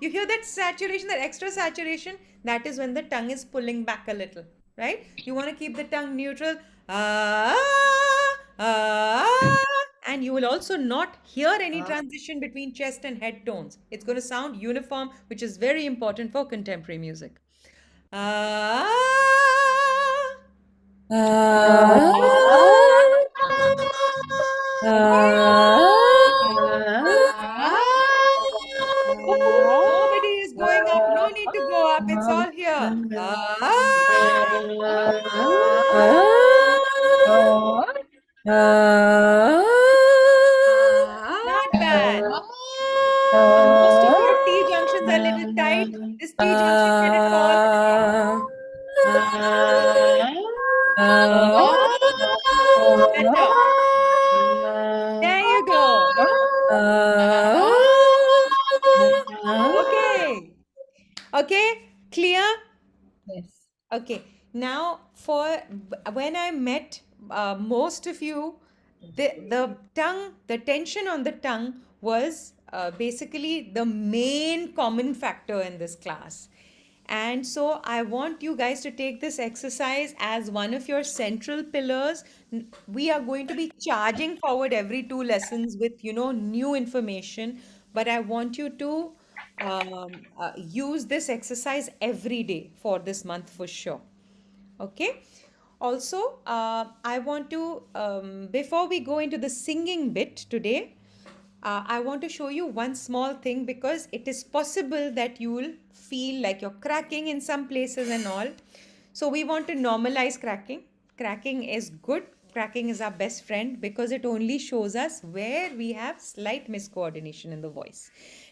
you hear that saturation, that extra saturation? That is when the tongue is pulling back a little, right? You want to keep the tongue neutral. And you will also not hear any transition between chest and head tones. It's going to sound uniform, which is very important for contemporary music. Nobody is going up. No need to go up. It's all here. Not bad. Most of your T junctions are a little tight. This T junction can it fall? Better. There you go. Okay. Okay. Clear? Yes. Okay. Now, when I met most of you, the tongue, the tension on the tongue was basically the main common factor in this class. And so I want you guys to take this exercise as one of your central pillars. We are going to be charging forward every 2 lessons with, new information. But I want you to use this exercise every day for this month for sure. Okay. Also, I want to, before we go into the singing bit today, I want to show you one small thing, because it is possible that you will feel like you're cracking in some places and all. So we want to normalize cracking. cracking is good. Cracking is our best friend because it only shows us where we have slight miscoordination in the voice.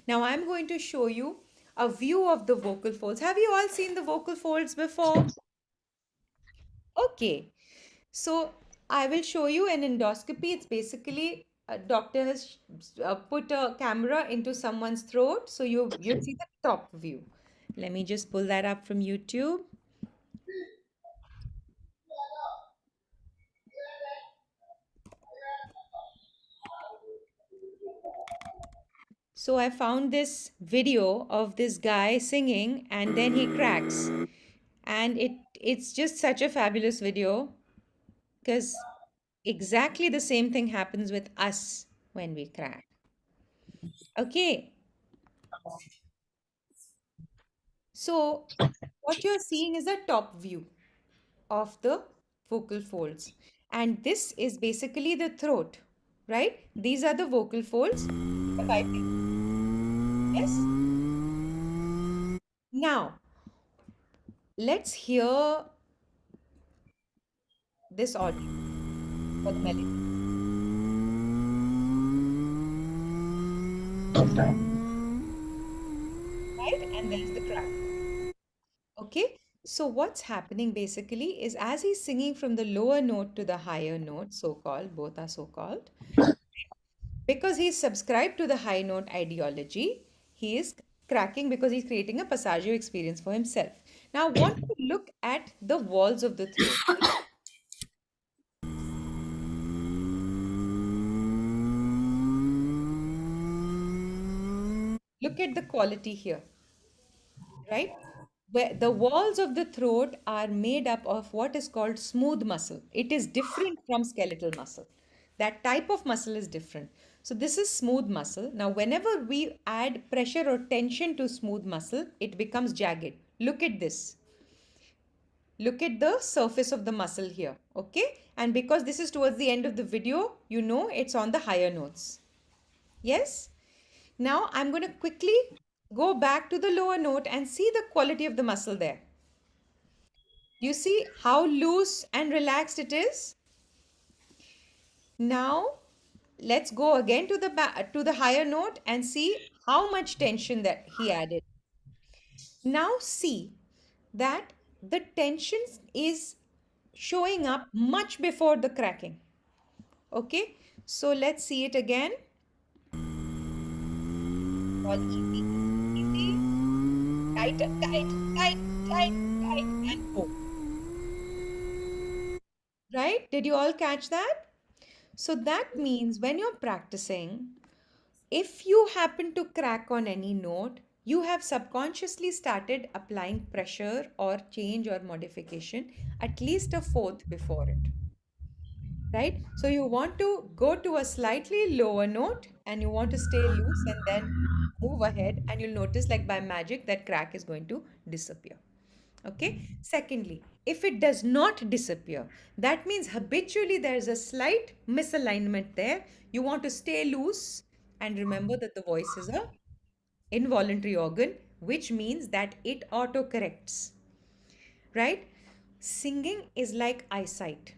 Now I'm going to show you a view of the vocal folds. Have you all seen the vocal folds before? Okay. So I will show you an endoscopy. It's basically a doctor has put a camera into someone's throat. So you see the top view. Let me just pull that up from YouTube. So I found this video of this guy singing and then he cracks. And it's just such a fabulous video because exactly the same thing happens with us when we crack. Okay. So what you're seeing is a top view of the vocal folds. And this is basically the throat, right? These are the vocal folds. If I yes. Now, let's hear this audio for the melody. Right? And there's the crack. Okay. So what's happening basically is as he's singing from the lower note to the higher note, so-called, both are so-called, because he's subscribed to the high note ideology, he is cracking because he's creating a passaggio experience for himself. Now, I want to look at the walls of the throat. Look at the quality here, right? Where the walls of the throat are made up of what is called smooth muscle. It is different from skeletal muscle. That type of muscle is different. So this is smooth muscle. Now, whenever we add pressure or tension to smooth muscle, it becomes jagged. Look at this. Look at the surface of the muscle here, okay? And because this is towards the end of the video, you know it's on the higher notes. Yes? Now I'm going to quickly go back to the lower note and see the quality of the muscle there. You see how loose and relaxed it is? Now let's go again to the higher note and see how much tension that he added. Now see that the tension is showing up much before the cracking. Okay, so let's see it again. All easy, easy, tight, tight, tight, tight, tight, and boom. Right? Did you all catch that? So that means when you're practicing, if you happen to crack on any note, you have subconsciously started applying pressure or change or modification at least a fourth before it. Right? So you want to go to a slightly lower note and you want to stay loose and then move ahead, and you'll notice like by magic that crack is going to disappear. Okay. Secondly, if it does not disappear, that means habitually there is a slight misalignment there. You want to stay loose and remember that the voice is a involuntary organ, which means that it auto corrects. Right? Singing is like eyesight,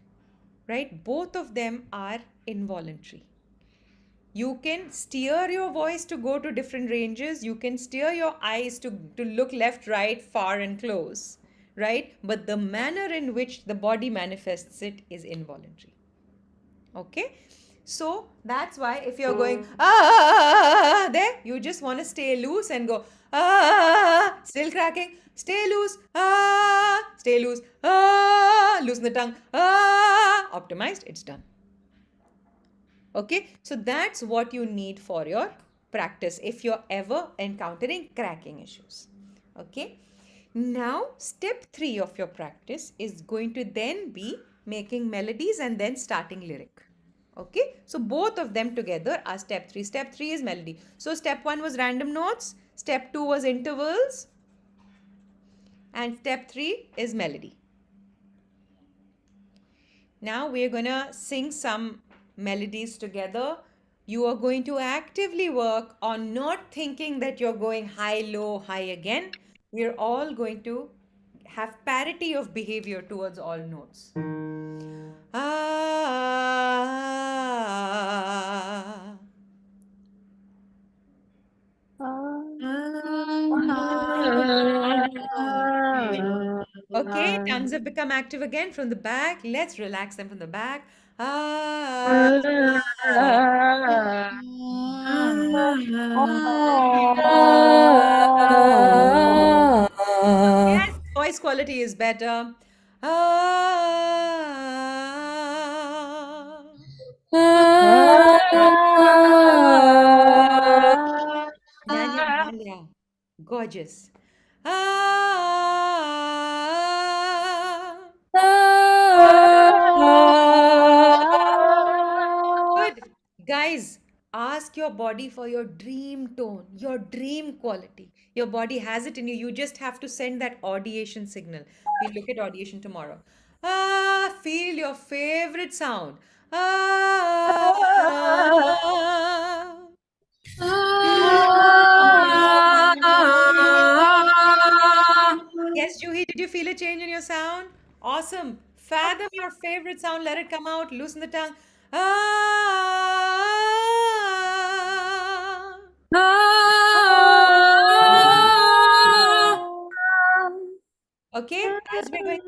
right? Both of them are involuntary. You can steer your voice to go to different ranges. You can steer your eyes to look left, right, far, and close, right? But the manner in which the body manifests it is involuntary. Okay? So that's why if you're going there, you just want to stay loose and go still cracking, stay loose, stay loose, loosen the tongue, optimized, it's done. Okay, so that's what you need for your practice if you're ever encountering cracking issues. Okay, now step 3 of your practice is going to then be making melodies and then starting lyric. Okay, so both of them together are step 3. Step 3 is melody. So step 1 was random notes, step 2 was intervals, and step 3 is melody. Now we're gonna sing some melodies together. You are going to actively work on not thinking that you're going high, low, high again. We're all going to have parity of behavior towards all notes. Ah. Okay, tongues have become active again from the back. Let's relax them from the back. Ah. Yes, voice quality is better. Ah. Nalia, Nalia, gorgeous. Ah. Good. Guys, ask your body for your dream tone, your dream quality. Your body has it in you. You just have to send that audiation signal. We'll look at audiation tomorrow. Ah, feel your favorite sound. Ah. Yes, Juhi, did you feel a change in your sound? Awesome. Fathom your favorite sound. Let it come out. Loosen the tongue. Ah. Okay, as we're going,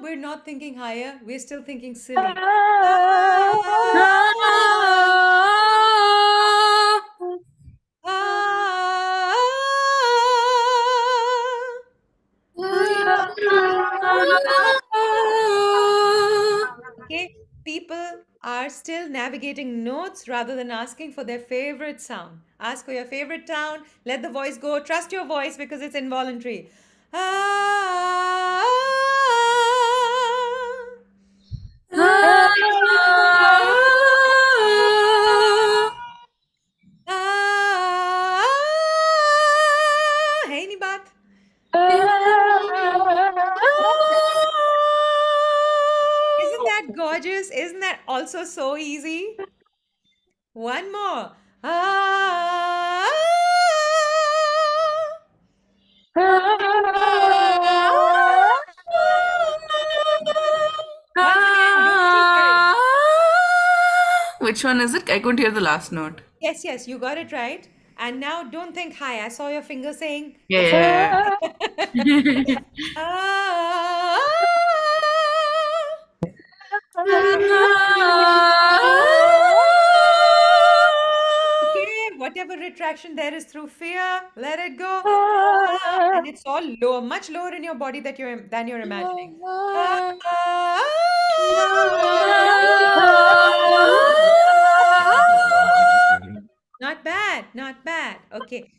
we're not thinking higher. We're still thinking silly. Okay, people are still navigating notes rather than asking for their favorite sound. Ask for your favorite sound, let the voice go, trust your voice because it's involuntary. Ah, ah, है ही नहीं बात. Isn't that gorgeous? Isn't that also so easy? One more. Ah. Once again, do it. Which one is it? I couldn't hear the last note. Yes, yes, you got it right. And now don't think high. I saw your finger saying. Yeah. Ah. Okay, whatever retraction there is through fear, let it go. And it's all lower, much lower in your body that than you're imagining. Not bad, not bad. Okay.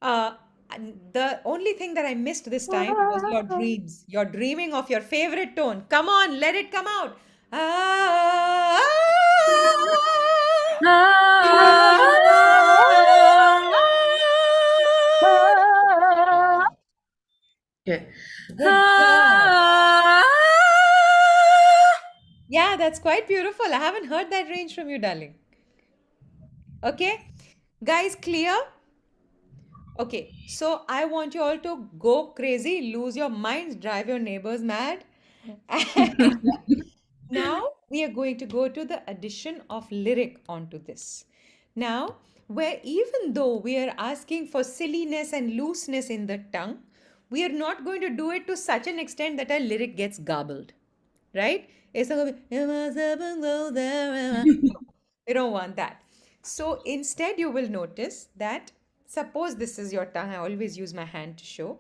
And the only thing that I missed this time was your dreams. You're dreaming of your favorite tone. Come on, let it come out. Ah. Okay. Good job. Yeah, that's quite beautiful. I haven't heard that range from you, darling. Okay, guys, clear? Okay, so I want you all to go crazy, lose your minds, drive your neighbors mad. And now we are going to go to the addition of lyric onto this. Now, where even though we are asking for silliness and looseness in the tongue, we are not going to do it to such an extent that our lyric gets garbled, right? It's not going to be, we don't want that. So instead, you will notice that suppose this is your tongue. I always use my hand to show,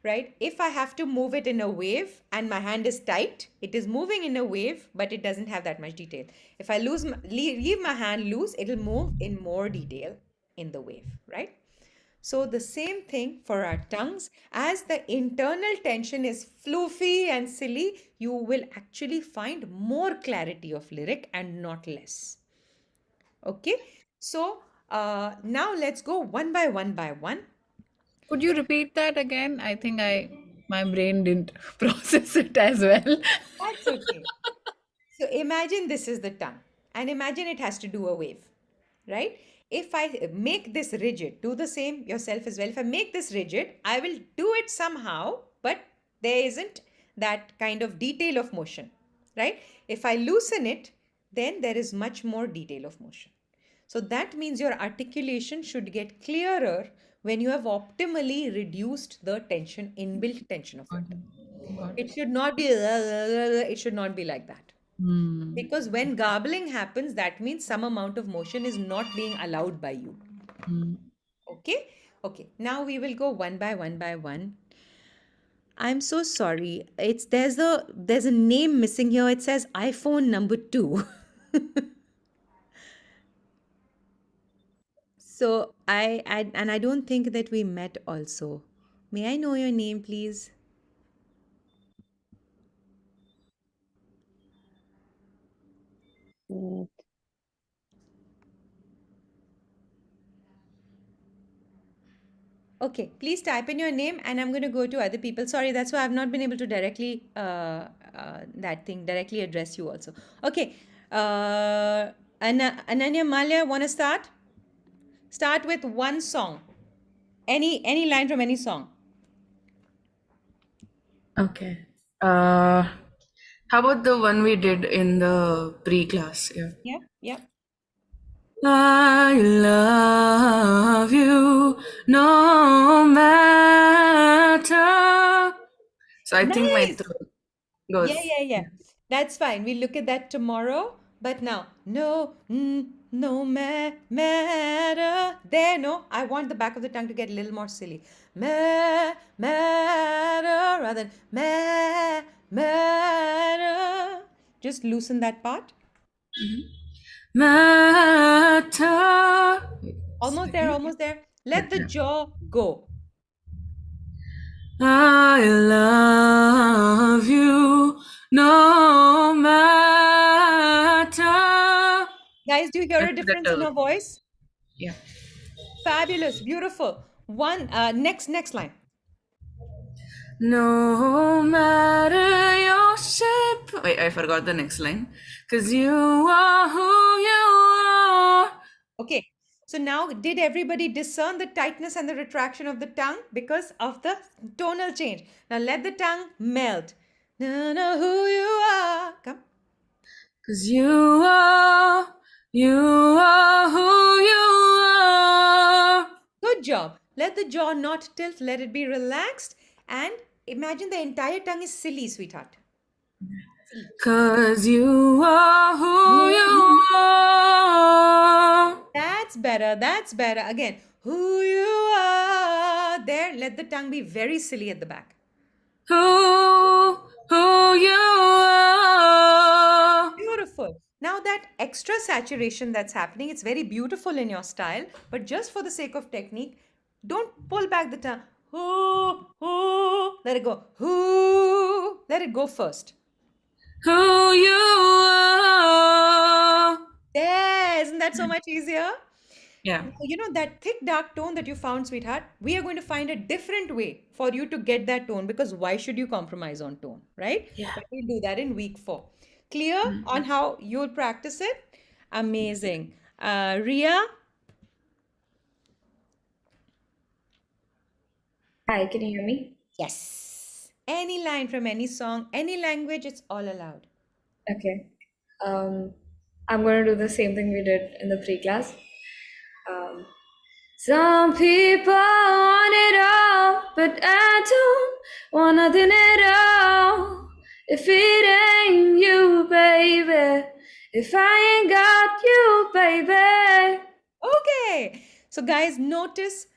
right? If I have to move it in a wave and my hand is tight, it is moving in a wave, but it doesn't have that much detail. If I leave my hand loose, it'll move in more detail in the wave, right? So the same thing for our tongues. As the internal tension is floofy and silly, you will actually find more clarity of lyric and not less. Okay, so now let's go one by one by one. Could you repeat that again? I think my brain didn't process it as well. That's okay. So imagine this is the tongue and imagine it has to do a wave, right? if I make this rigid, do the same yourself as well. If I make this rigid, I will do it somehow, but there isn't that kind of detail of motion, right? If I loosen it, then there is much more detail of motion. So that means your articulation should get clearer when you have optimally reduced the tension, inbuilt tension of it. Got It should not be, it should not be like that. Hmm. Because when garbling happens, that means some amount of motion is not being allowed by you. Hmm. Okay? Okay. Now we will go one by one by one. I'm so sorry. There's a name missing here. It says iPhone number 2. So I don't think that we met also. May I know your name, please? Okay, please type in your name and I'm going to go to other people. Sorry, that's why I've not been able to directly directly address you also. Okay, Ananya Malia, want to start? Start with one song. Any line from any song. Okay. How about the one we did in the pre-class? Yeah. Yeah, yeah. I love you no matter. So I think my Nice. throat goes. Yeah. That's fine. We'll look at that tomorrow. But now, no matter. There, no. I want the back of the tongue to get a little more silly. Matter rather than matter. Just loosen that part. Matter. Wait, Almost there, almost there. Let the jaw go. I love you no matter. Guys, do you hear a That's difference in better. her voice? Yeah. Fabulous, beautiful. Next line. No matter your shape. Wait, I forgot the next line. Because you are who you are. Okay, so now did everybody discern the tightness and the retraction of the tongue because of the tonal change? Now let the tongue melt. Know who you are. Come. Because you are who you are. Good job. Let the jaw not tilt. Let it be relaxed. And imagine the entire tongue is silly, sweetheart. Because you are who you are. That's better. That's better. Again, who you are. There, let the tongue be very silly at the back. Who you are. Beautiful. Now that extra saturation that's happening, it's very beautiful in your style, but just for the sake of technique, don't pull back the tongue. Who, let it go. Who, let it go first. Who you are. Yeah, isn't that so much easier? Yeah. You know that thick dark tone that you found, sweetheart, we are going to find a different way for you to get that tone, because why should you compromise on tone, right? Yeah. But we'll do that in week 4. Clear on how you'll practice it? Amazing. Ria? Hi, can you hear me? Yes. Any line from any song, any language, it's all allowed. Okay. I'm going to do the same thing we did in the pre-class. Some people want it all, but I don't want nothing at all. If it ain't you, baby. If I ain't got you, baby. Okay. So guys, notice,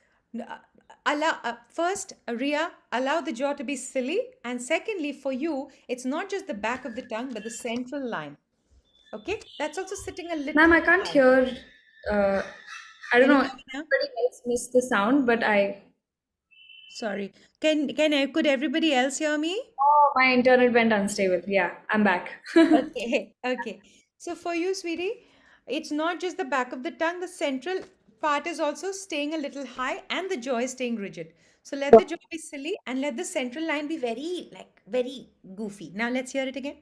first, Ria, allow the jaw to be silly. And secondly, for you, it's not just the back of the tongue, but the central line. Okay? That's also sitting a little Ma'am, I can't high. hear. I don't Can you know. hear me now? Everybody else missed the sound, but Sorry. Could everybody else hear me? Oh, my internet went unstable. Yeah, I'm back. Okay. So for you, sweetie, it's not just the back of the tongue, the central part is also staying a little high and the jaw is staying rigid. So let the jaw be silly and let the central line be very goofy. Now let's hear it again.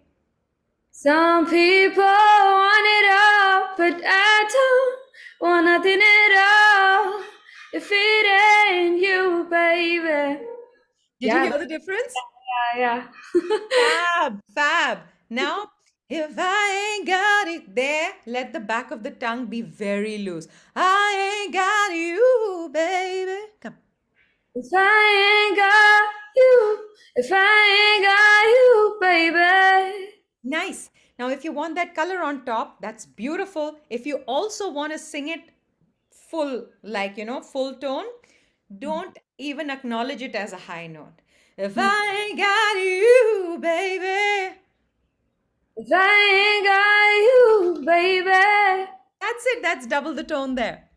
Some people want it all, but I don't want nothing at all if it ain't you, baby. Did you hear the difference? Yeah. Fab. Now, if I ain't got it there, let the back of the tongue be very loose. I ain't got you, baby. Come. If I ain't got you, if I ain't got you, baby. Nice. Now, if you want that color on top, that's beautiful. If you also want to sing it full, like, full tone, don't even acknowledge it as a high note. If I ain't got you, baby. If I ain't got you, baby. That's it. That's double the tone there.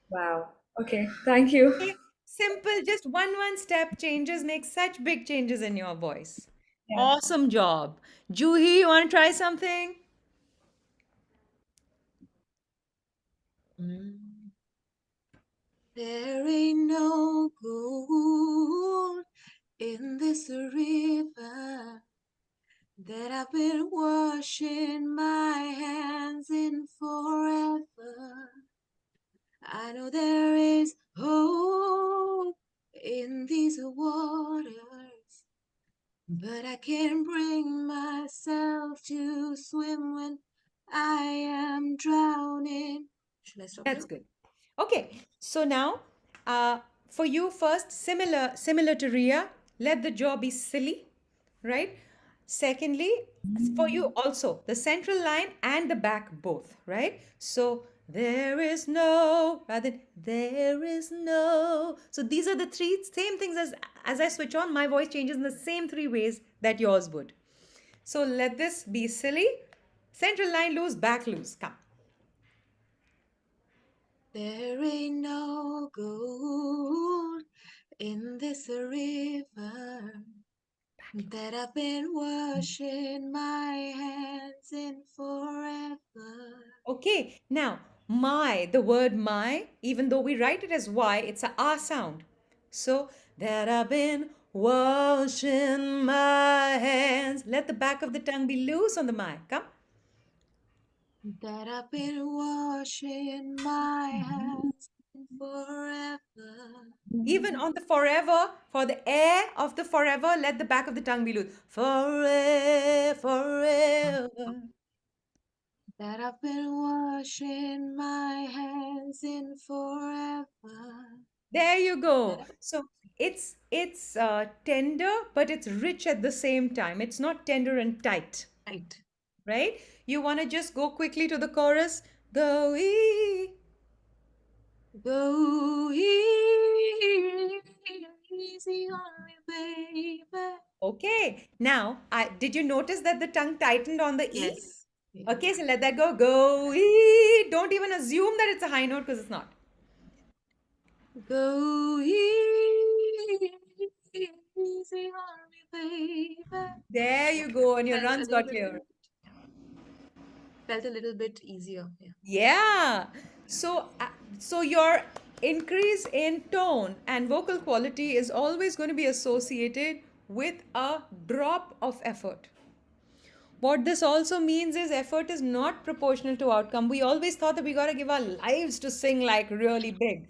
Wow. Okay. Thank you. Okay, simple, just one step changes make such big changes in your voice. Yeah. Awesome job. Juhi, you want to try something? There ain't no gold in this river that I've been washing my hands in forever. I know there is hope in these waters, but I can't bring myself to swim when I am drowning. Should I stop That's here? good. Okay, so now for you first, similar to Ria, let the jaw be silly, right? Secondly, for you also, the central line and the back both, right? So there is no, rather than there is no. So these are the three same things as I switch on, my voice changes in the same three ways that yours would. So let this be silly. Central line loose, back loose. Come. There ain't no gold in this river that I've been washing my hands in forever. Okay, now the word my, even though we write it as Y, it's a ah sound. So that I've been washing my hands. Let the back of the tongue be loose on the my. Come. That I've been washing my hands in forever. Even on the forever, for the air of the forever, let the back of the tongue be loose. Forever, forever. That I've been washing my hands in forever. There you go. So it's tender, but it's rich at the same time. It's not tender and tight, Right. right? You want to just go quickly to the chorus. Go easy. Go easy on me, baby. Okay. Now, did you notice that the tongue tightened on the E? Yes. Okay, so let that go. Go E. Don't even assume that it's a high note because it's not. Go easy on me, baby. There you go, and your Felt a runs little got bit- clearer. Felt a little bit easier. Yeah. Yeah. So your increase in tone and vocal quality is always going to be associated with a drop of effort. What this also means is effort is not proportional to outcome. We always thought that we got to give our lives to sing like really big,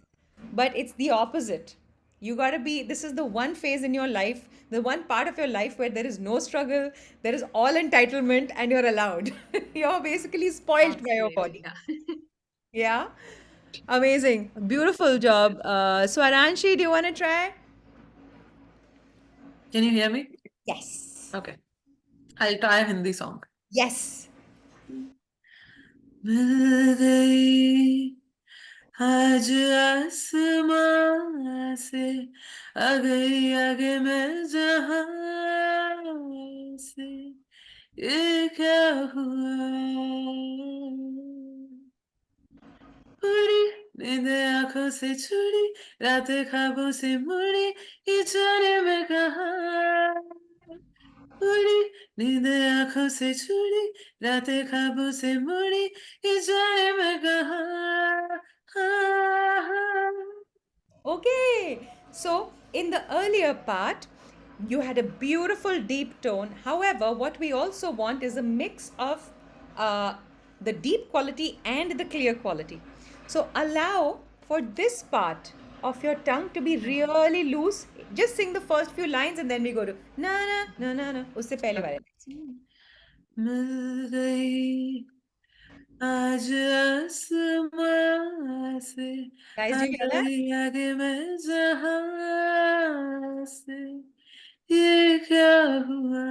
but it's the opposite. You got to be, this is the one phase in your life, the one part of your life where there is no struggle, there is all entitlement, and you're allowed. You're basically spoiled by your body. Yeah. Yeah. Amazing. Beautiful job. So Aranshi, do you want to try? Can you hear me? Yes. Okay. I'll try a Hindi song. Yes. मिल गई आज आसमां से आ गई आगे मैं जहां से ये क्या हुआ उड़ी नींद आंखों से छुड़ी रातें ख्वाबों से मुड़ी ये जाने मैं कहाँ उड़ी नींद आंखों से छुड़ी रातें ख्वाबों से मुड़ी ये जाने मैं कहाँ Okay. So in the earlier part, you had a beautiful deep tone. However, what we also want is a mix of the deep quality and the clear quality. So allow for this part of your tongue to be really loose. Just sing the first few lines and then we go to na na na na na. उससे पहले वाले lines. मिल गई आज आसमां से Guys, do you hear that? आगे आगे मैं जहां से ये क्या हुआ?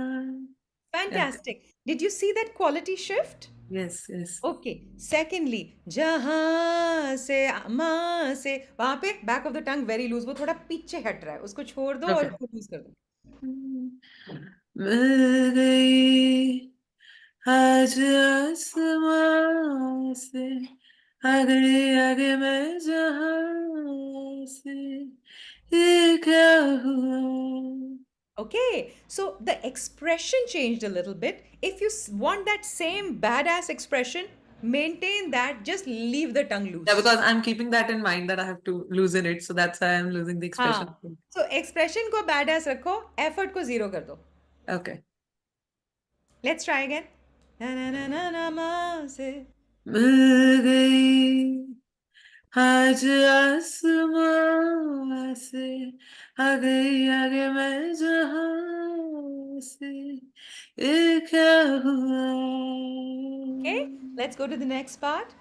Fantastic. Did you see that quality shift? Yes, yes. Okay. Secondly, जहां से मां से वहां पे back of the tongue very loose. वो थोड़ा पीछे हट रहा है. उसको छोड़ दो और Okay. उसको loose कर दो. मिल गई आज आसमां से आगे आगे मैं जहां से ये क्या हुआ? Okay, so the expression changed a little bit. If you want that same badass expression, maintain that, just leave the tongue loose. Yeah, because I'm keeping that in mind that I have to loosen it, so that's why I'm losing the expression. हाँ, so expression को badass रखो, effort को zero कर दो. Okay. Let's try again. Na na na na na ma se. मिल गई आज आसमां से आ गई आगे मैं जहां से ये क्या हुआ? Okay, let's go to the next part.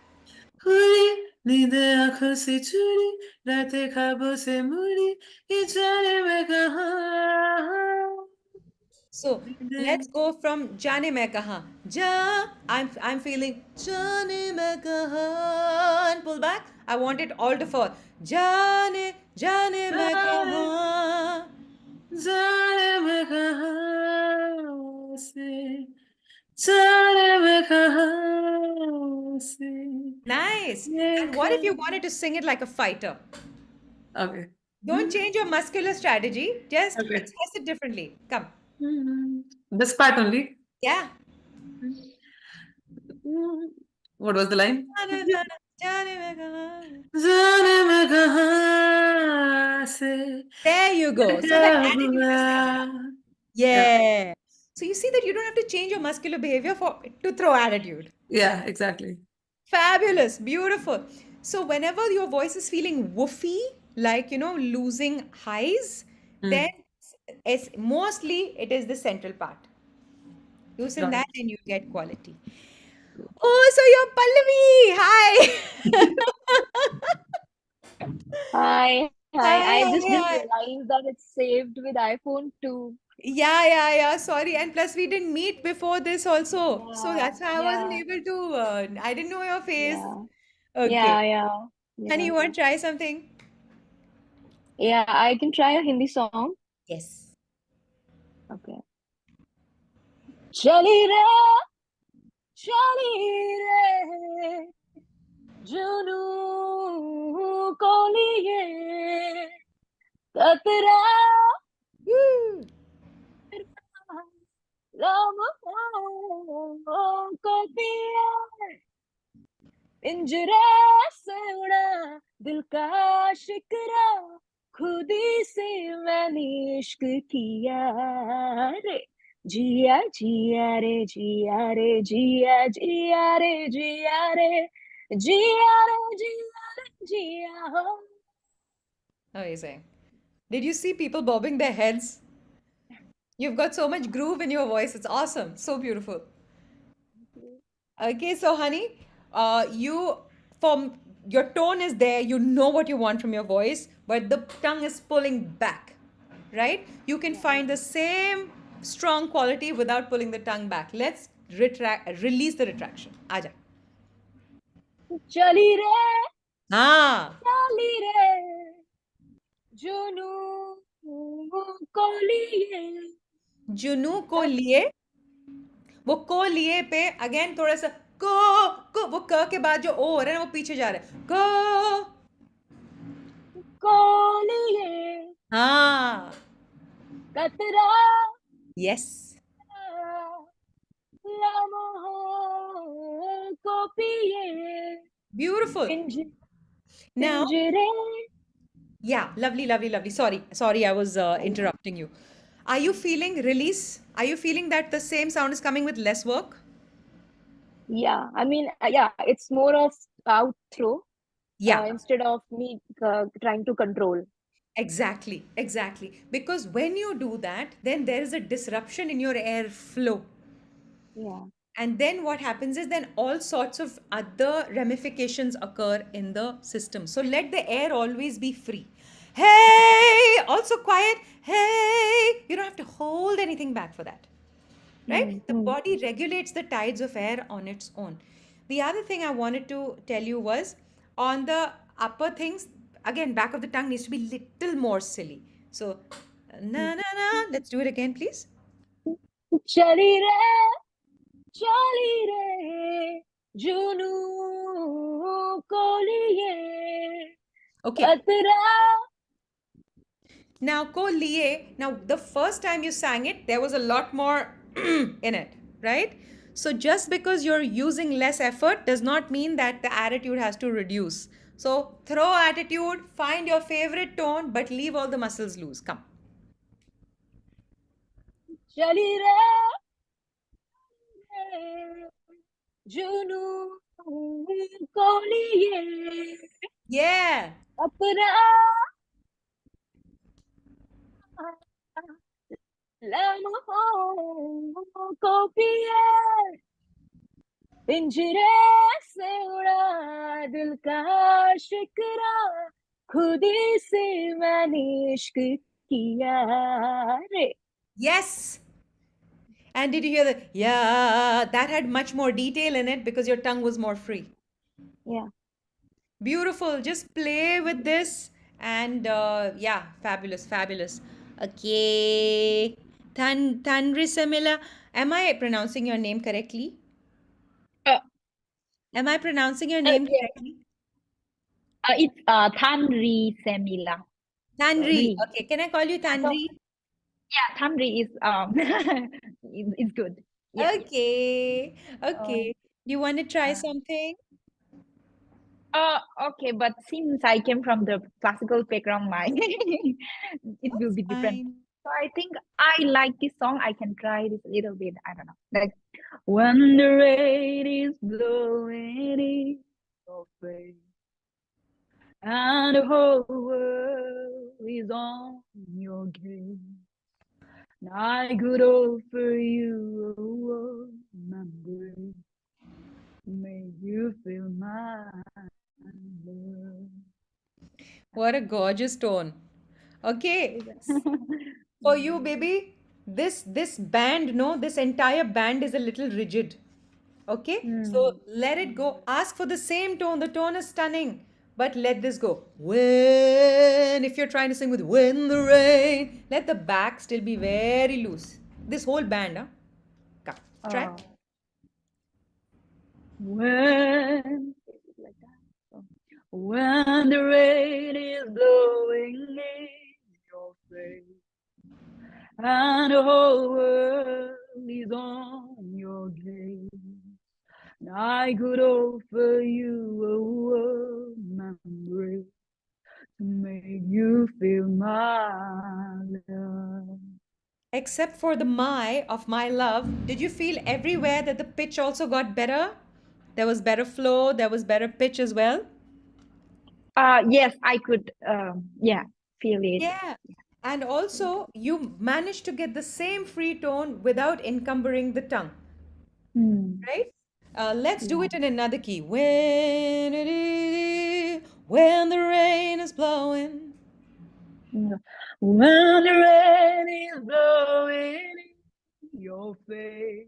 हुई नींद आंखों से चुरी रातें ख्वाबों से मुड़ी ये जाने मैं कहाँ? So let's go from जाने मैं कहाँ. I'm feeling जाने मैं कहाँ and pull back. I want it all to fall. जाने जाने मैं कहाँ. जाने मैं कहाँ से जाने मैं कहाँ से. Nice. And what if you wanted to sing it like a fighter? Okay. Don't change your muscular strategy. Just Okay. express it differently. Come. This part only. Yeah. What was the line? जाने जाने जाने मैं कहाँ. जाने मैं कहाँ से There you go. So that क्या attitude is there. हुआ? Yeah. So you see that you don't have to change your muscular behavior to throw attitude. Yeah, exactly. Fabulous. Beautiful. So whenever your voice is feeling woofy, like losing highs, then it's mostly it is the central part. Loosen Got that and you get quality. Oh, so you're Pallavi. Hi. Hi. Hi, I just didn't hi. realize that it's saved with iPhone too. Yeah. Sorry. And plus, we didn't meet before this also. So Yeah, that's why I wasn't yeah. able to, I didn't know your face. Yeah. Okay. Yeah. Honey, you want to try something? Yeah, I can try a Hindi song. Yes. Okay. चली रे जुनू को लिए कतरा Woo. लम्हों को पिया पिंजरे से उड़ा दिल का शिकरा खुदी से मैंने इश्क किया रे जिया जिया रे जिया रे जिया जिया रे जिया रे जिया रे जिया रे जिया हो. Amazing. Did you see people bobbing their heads? You've got so much groove in your voice. It's awesome. So beautiful. Okay, so honey, your tone is there. You know what you want from your voice, but the tongue is pulling back, right? You can find the same strong quality without pulling the tongue back. Let's release the retraction. Aja. चली रे Ah. चली रे जुनू को लिए जुनू को लिए वो को लिए पे अगेन थोड़ा सा को वो क के बाद जो ओ हो रहा है ना वो पीछे जा रहा है को लिए हाँ कतरा यस लम्हों को पिए ब्यूटिफुल now पिंजरे. yeah lovely sorry I was interrupting you. Are you feeling release? Are you feeling that the same sound is coming with less work? Yeah, I mean, yeah, it's more of out throw. Yeah. instead of me trying to control. Exactly, exactly. Because when you do that, then there is a disruption in your air flow. Yeah. And then what happens is then all sorts of other ramifications occur in the system. So let the air always be free. Hey, also quiet. Hey, you don't have to hold anything back for that. Right? The Mm. body regulates the tides of air on its own. The other thing I wanted to tell you was on the upper things, again, back of the tongue needs to be little more silly. So, na na na, let's do it again, please. चली रे जुनू को लिए Okay. पतरा. Now, ko liye. Now, the first time you sang it, there was a lot more in it, right? So, just because you're using less effort does not mean that the attitude has to reduce. So, throw attitude, find your favorite tone, but leave all the muscles loose. Come. चली रे जुनू को लिए Yeah. अपना लम्हों को पिए पिंजरे से उड़ा दिल का शिकरा खुदी से मैंने इश्क किया रे. Yes. And did you hear the yeah? That had much more detail in it because your tongue was more free. Yeah. Beautiful. Just play with this. And yeah, fabulous, fabulous. Okay. Tanri Samila. Am I pronouncing your name correctly? Uh, Am I pronouncing your name yeah. correctly? It's Thanri Semila. Tanri. Ri. Okay. Can I call you So, Tanri? yeah, Thanri is is good. Yeah. Okay. Okay. You want to try uh, something? Okay, but since I came from the classical background, my it will That's be different. fine. So I think I like this song. I can try this a little bit. I don't know. Like when the rain is blowing in your face and the whole world is on your gaze, and I could offer you a warm embrace, make you feel my love. What a gorgeous tone. Okay. For you, baby, this band, no, this entire band is a little rigid. Okay? So let it go. Ask for the same tone. The tone is stunning. But let this go. When, if you're trying to sing with when the rain, let the back still be very loose. This whole band, huh? Come, try. Oh. When like that. So, when the rain is blowing in your face and the whole world is on your gaze, and I could offer you a warm embrace to make you feel my love. Except for the my of my love, did you feel everywhere that the pitch also got better? There was better flow, there was better pitch as well. Yes, I could yeah, feel it. Yeah. And also, you managed to get the same free tone without encumbering the tongue, Hmm. right? Let's do it in another key. When the rain is blowing. Yeah. When the rain is blowing in your face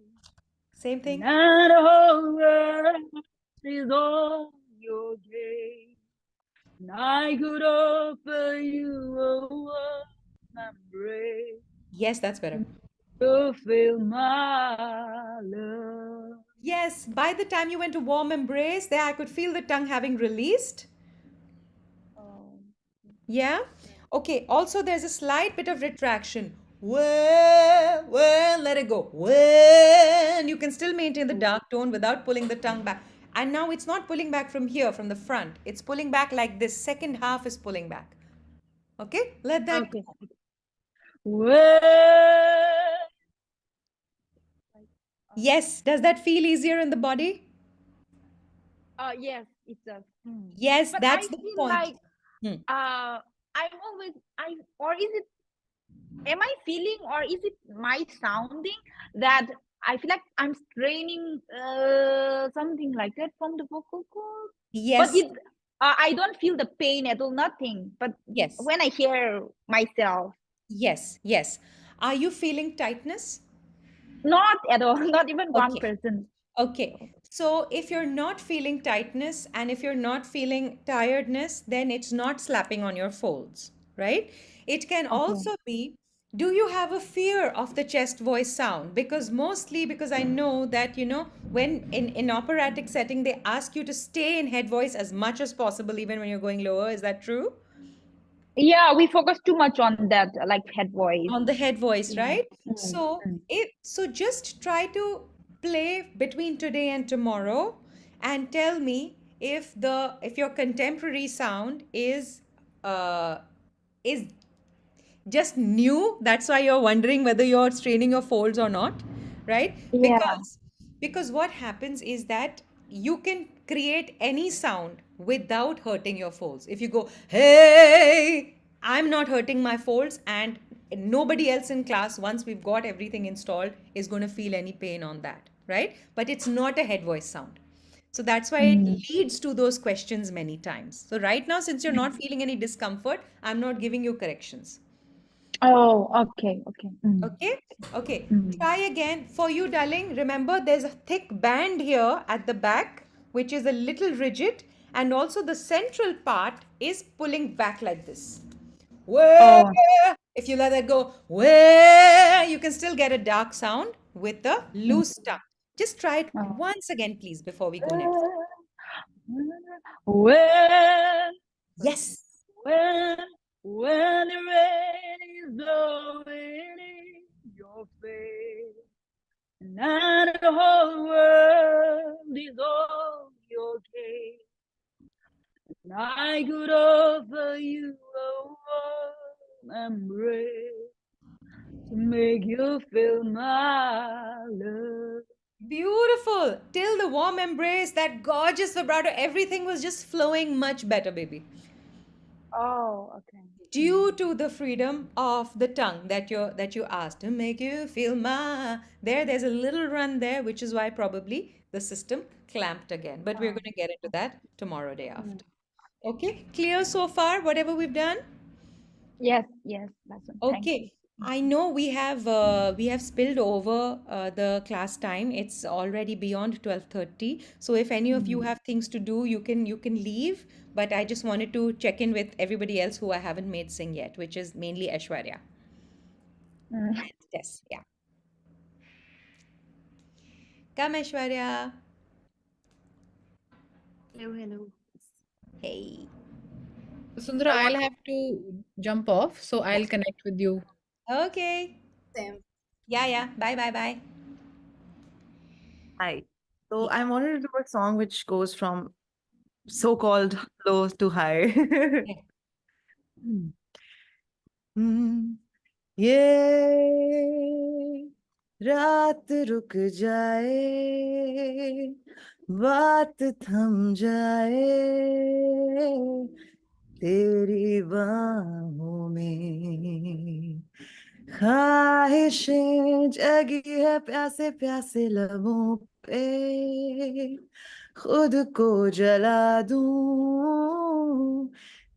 Same thing. and the whole world is on your gaze, and I could offer you a warm embrace Yes, that's better. to feel my love. Yes, by the time you went to warm embrace, there I could feel the tongue having released. Oh. Yeah. Okay. Also, there's a slight bit of retraction. When, let it go. When you can still maintain the dark tone without pulling the tongue back. And now it's not pulling back from here, from the front. It's pulling back like this. Second half is pulling back. Okay. Let that. Okay. When Yes. Does that feel easier in the body? yes, It's a. Yes, But that's I the feel point. like Hmm. I'm always or is it? Am I feeling or is it my sounding that I feel like I'm straining something like that from the vocal cord? But Yes, it I don't feel the pain at all, nothing. But yes, when I hear myself, yes, yes. Are you feeling tightness? not at all, not even Okay. 1%. Okay. So if you're not feeling tightness and if you're not feeling tiredness, then it's not slapping on your folds, right? It can also be, do you have a fear of the chest voice sound? Because mostly because I know that, when in operatic setting, they ask you to stay in head voice as much as possible, even when you're going lower. Is that true? Yeah, we focus too much on that, like head voice. On the head voice, Yeah. right? So just try to play between today and tomorrow and tell me if your contemporary sound is just new. That's why you're wondering whether you're straining your folds or not, right? Yeah. Because what happens is that you can create any sound without hurting your folds. If you go, hey, I'm not hurting my folds, and nobody else in class, once we've got everything installed, is going to feel any pain on that, right? But it's not a head voice sound. So that's why it leads to those questions many times. So right now, since you're not feeling any discomfort, I'm not giving you corrections. Oh, okay, okay. Okay, okay. Try again. For you, darling, remember there's a thick band here at the back, which is a little rigid, and also the central part is pulling back like this. Where, if you let that go, where, you can still get a dark sound with the loose tongue. Just try it once again, please, before we go next. When, Yes. when the rain is blowing in your face, and the whole world is on your case, and I could offer you a warm embrace to make you feel my love. Beautiful. Till the warm embrace, that gorgeous vibrato, everything was just flowing much better, baby. Oh, okay. Due to the freedom of the tongue that you asked to make you feel there's a little run there, which is why probably the system clamped again. But we're going to get into that tomorrow, day after. Okay, clear so far, whatever we've done? Yes, yes, that's one. Thank you. Okay, I know we have spilled over the class time. It's already beyond 12:30. So if any of you have things to do, you can leave. But I just wanted to check in with everybody else who I haven't made sing yet, which is mainly Aishwarya. Yes, yeah. Come, Aishwarya. Hello, hello. Hey. Sundara, I'll have to jump off, so I'll connect with you. Okay. Same. Yeah. Bye, bye, bye. Hi. So I wanted to do a song which goes from so-called low to high. Yeah. Hmm. ये रात रुक जाए, बात थम जाए तेरी बाहों में, ख्वाहिशें जगी है प्यासे प्यासे लबों पे, खुद को जला दूं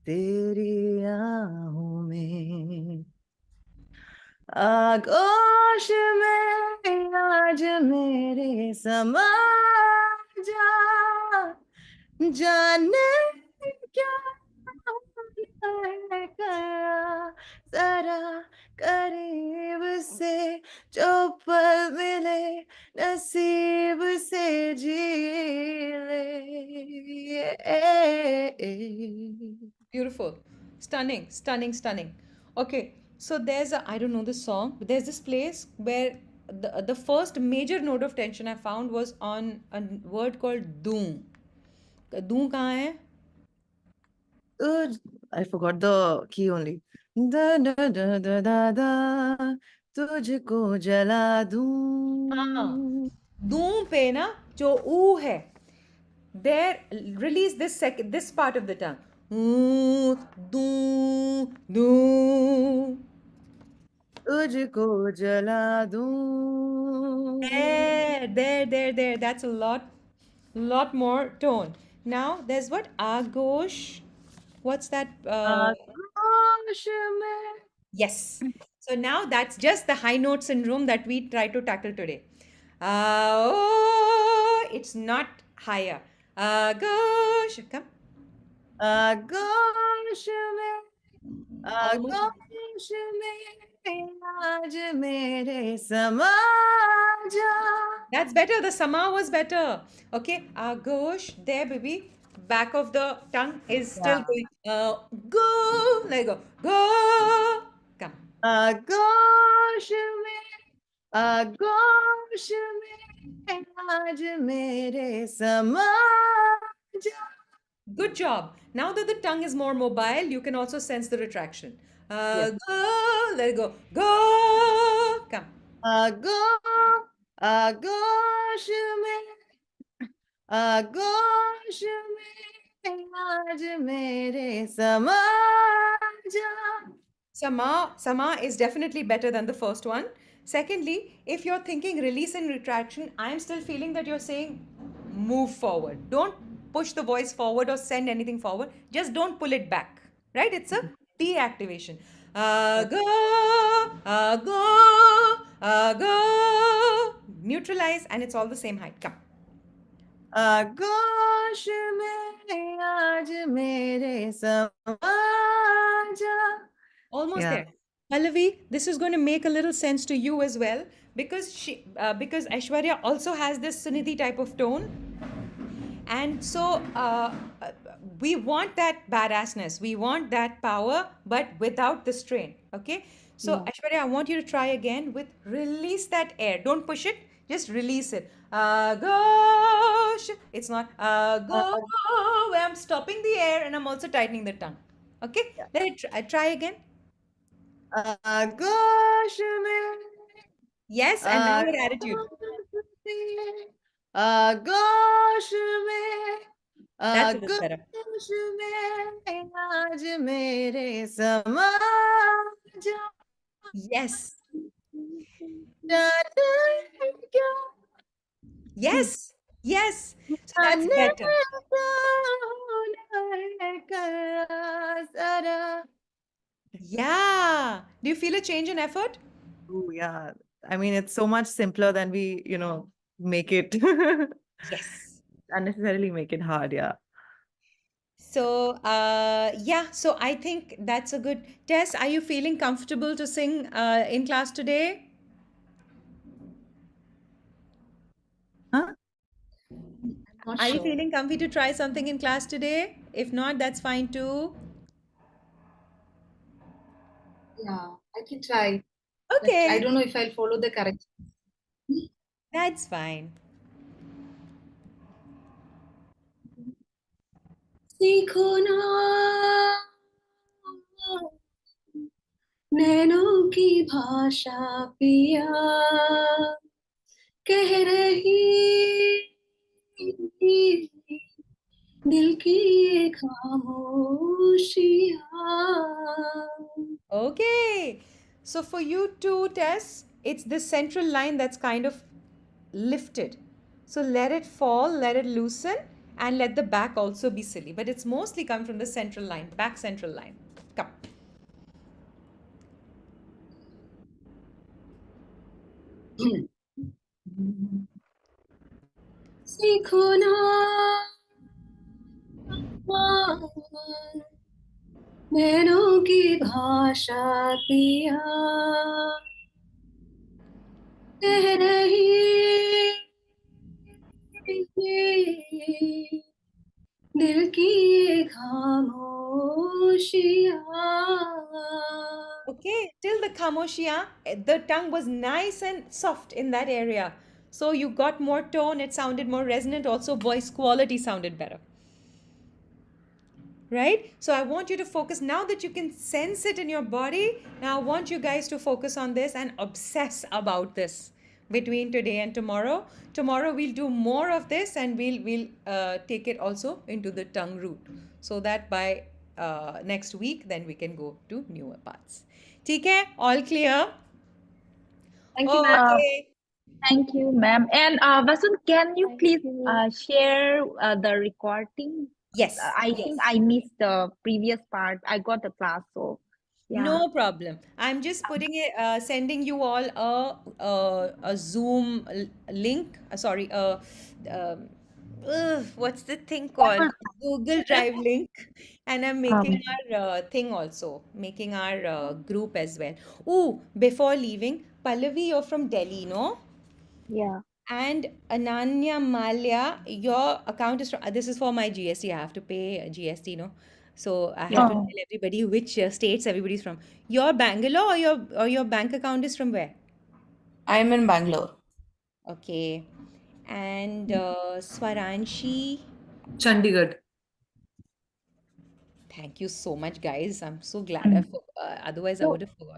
तेरी आहों में, आगोश में आज मेरे समा जा, जाने क्या है गया जरा करीब से, जो पल मिले नसीब से जी ले. Beautiful. Stunning. Okay, so I don't know the song, but there's this place where the first major note of tension I found was on a word called doom. Doom kahan hai? I forgot the key only. Da da da da da da, तुझको जला दूं. Doom pe na, jo oo hai, there, release this part of the tongue. Do, do. तुझको जला दूं There. That's a lot more tone. Now there's what? Agosh. What's that? आगोश में Yes. So now that's just the high note syndrome that we try to tackle today. Oh, it's not higher. Agosh. Come. आगोश में Almost. आगोश में आज मेरे समा जा That's better. The sama was better. Okay. Agosh. There, baby. Back of the tongue is still going. Go. Let go. Go. Come. आगोश में आज मेरे समा जा Good job. Now that the tongue is more mobile, you can also sense the retraction. Yes. Go. Let go. Go. Come. आगोश में आज मेरे समा जा Sama is definitely better than the first one. Secondly, if you're thinking release and retraction, I'm still feeling that you're saying move forward. Don't push the voice forward or send anything forward. Just don't pull it back. Right? It's a deactivation. Go. Neutralize, and it's all the same height. Come. आगोश में आज मेरे समा जा Almost Yeah. there. Pallavi, this is going to make a little sense to you as well because because Aishwarya also has this Sunidhi type of tone, and so we want that badassness, we want that power, but without the strain. Okay, so Aishwarya, I want you to try again with release that air. Don't push it, just release it. Gosh, it's not go. Where I'm stopping the air and I'm also tightening the tongue. Okay, let it try again. आगोश में Yes, and now your attitude. आगोश में That's a little better. आगोश में आज मेरे समा जा Yes, जाने क्या yes. So that's better. Yeah. Do you feel a change in effort? Oh, yeah. I mean, it's so much simpler than we, make it Yes. unnecessarily make it hard. Yeah. So, yeah, so I think that's a good test. Are you feeling comfortable to sing in class today? Huh? Not Are you sure. feeling comfy to try something in class today? If not, that's fine too. Yeah, I can try. But I Okay, don't know if I'll follow the correct. that's fine. सीखो ना नैनों की भाषा पिया कह रही दिल की ये खामोशियाँ Okay. So for you two, Tess, it's this central line that's kind of lifted. So let it fall, let it loosen, and let the back also be silly. But it's mostly come from the central line, back central line. Come. सीखो ना नैनों की भाषा पिया कह रही दिल की ये खामोशियाँ Okay, till the khamoshia, the tongue was nice and soft in that area. So you got more tone, it sounded more resonant, also voice quality sounded better. Right? So I want you to focus now that you can sense it in your body. Now I want you guys to focus on this and obsess about this. between today and tomorrow. Tomorrow we'll do more of this, and we'll take it also into the tongue root, so that by next week then we can go to newer parts. ठीक है? All clear? Thank you, ma'am. Okay. Thank you, ma'am. And Vasun, can you please share the recording? Yes. I think I missed the previous part. I got the class, so yeah. No problem. I'm just putting it, sending you all a Zoom link. Sorry, what's the thing called? Google Drive link, and I'm making our thing also, making our group as well. Oh, before leaving, Pallavi, you're from Delhi, no? Yeah. And Ananya Malya, your account is from, this is for my GST. I have to pay GST, no? So I have to Oh. tell everybody which states everybody's from. Your Bangalore, or your bank account is from where? I'm in Bangalore. Okay. And Swaranshi, Chandigarh. thank you so much, guys. I'm so glad. Otherwise, I So- would have forgotten.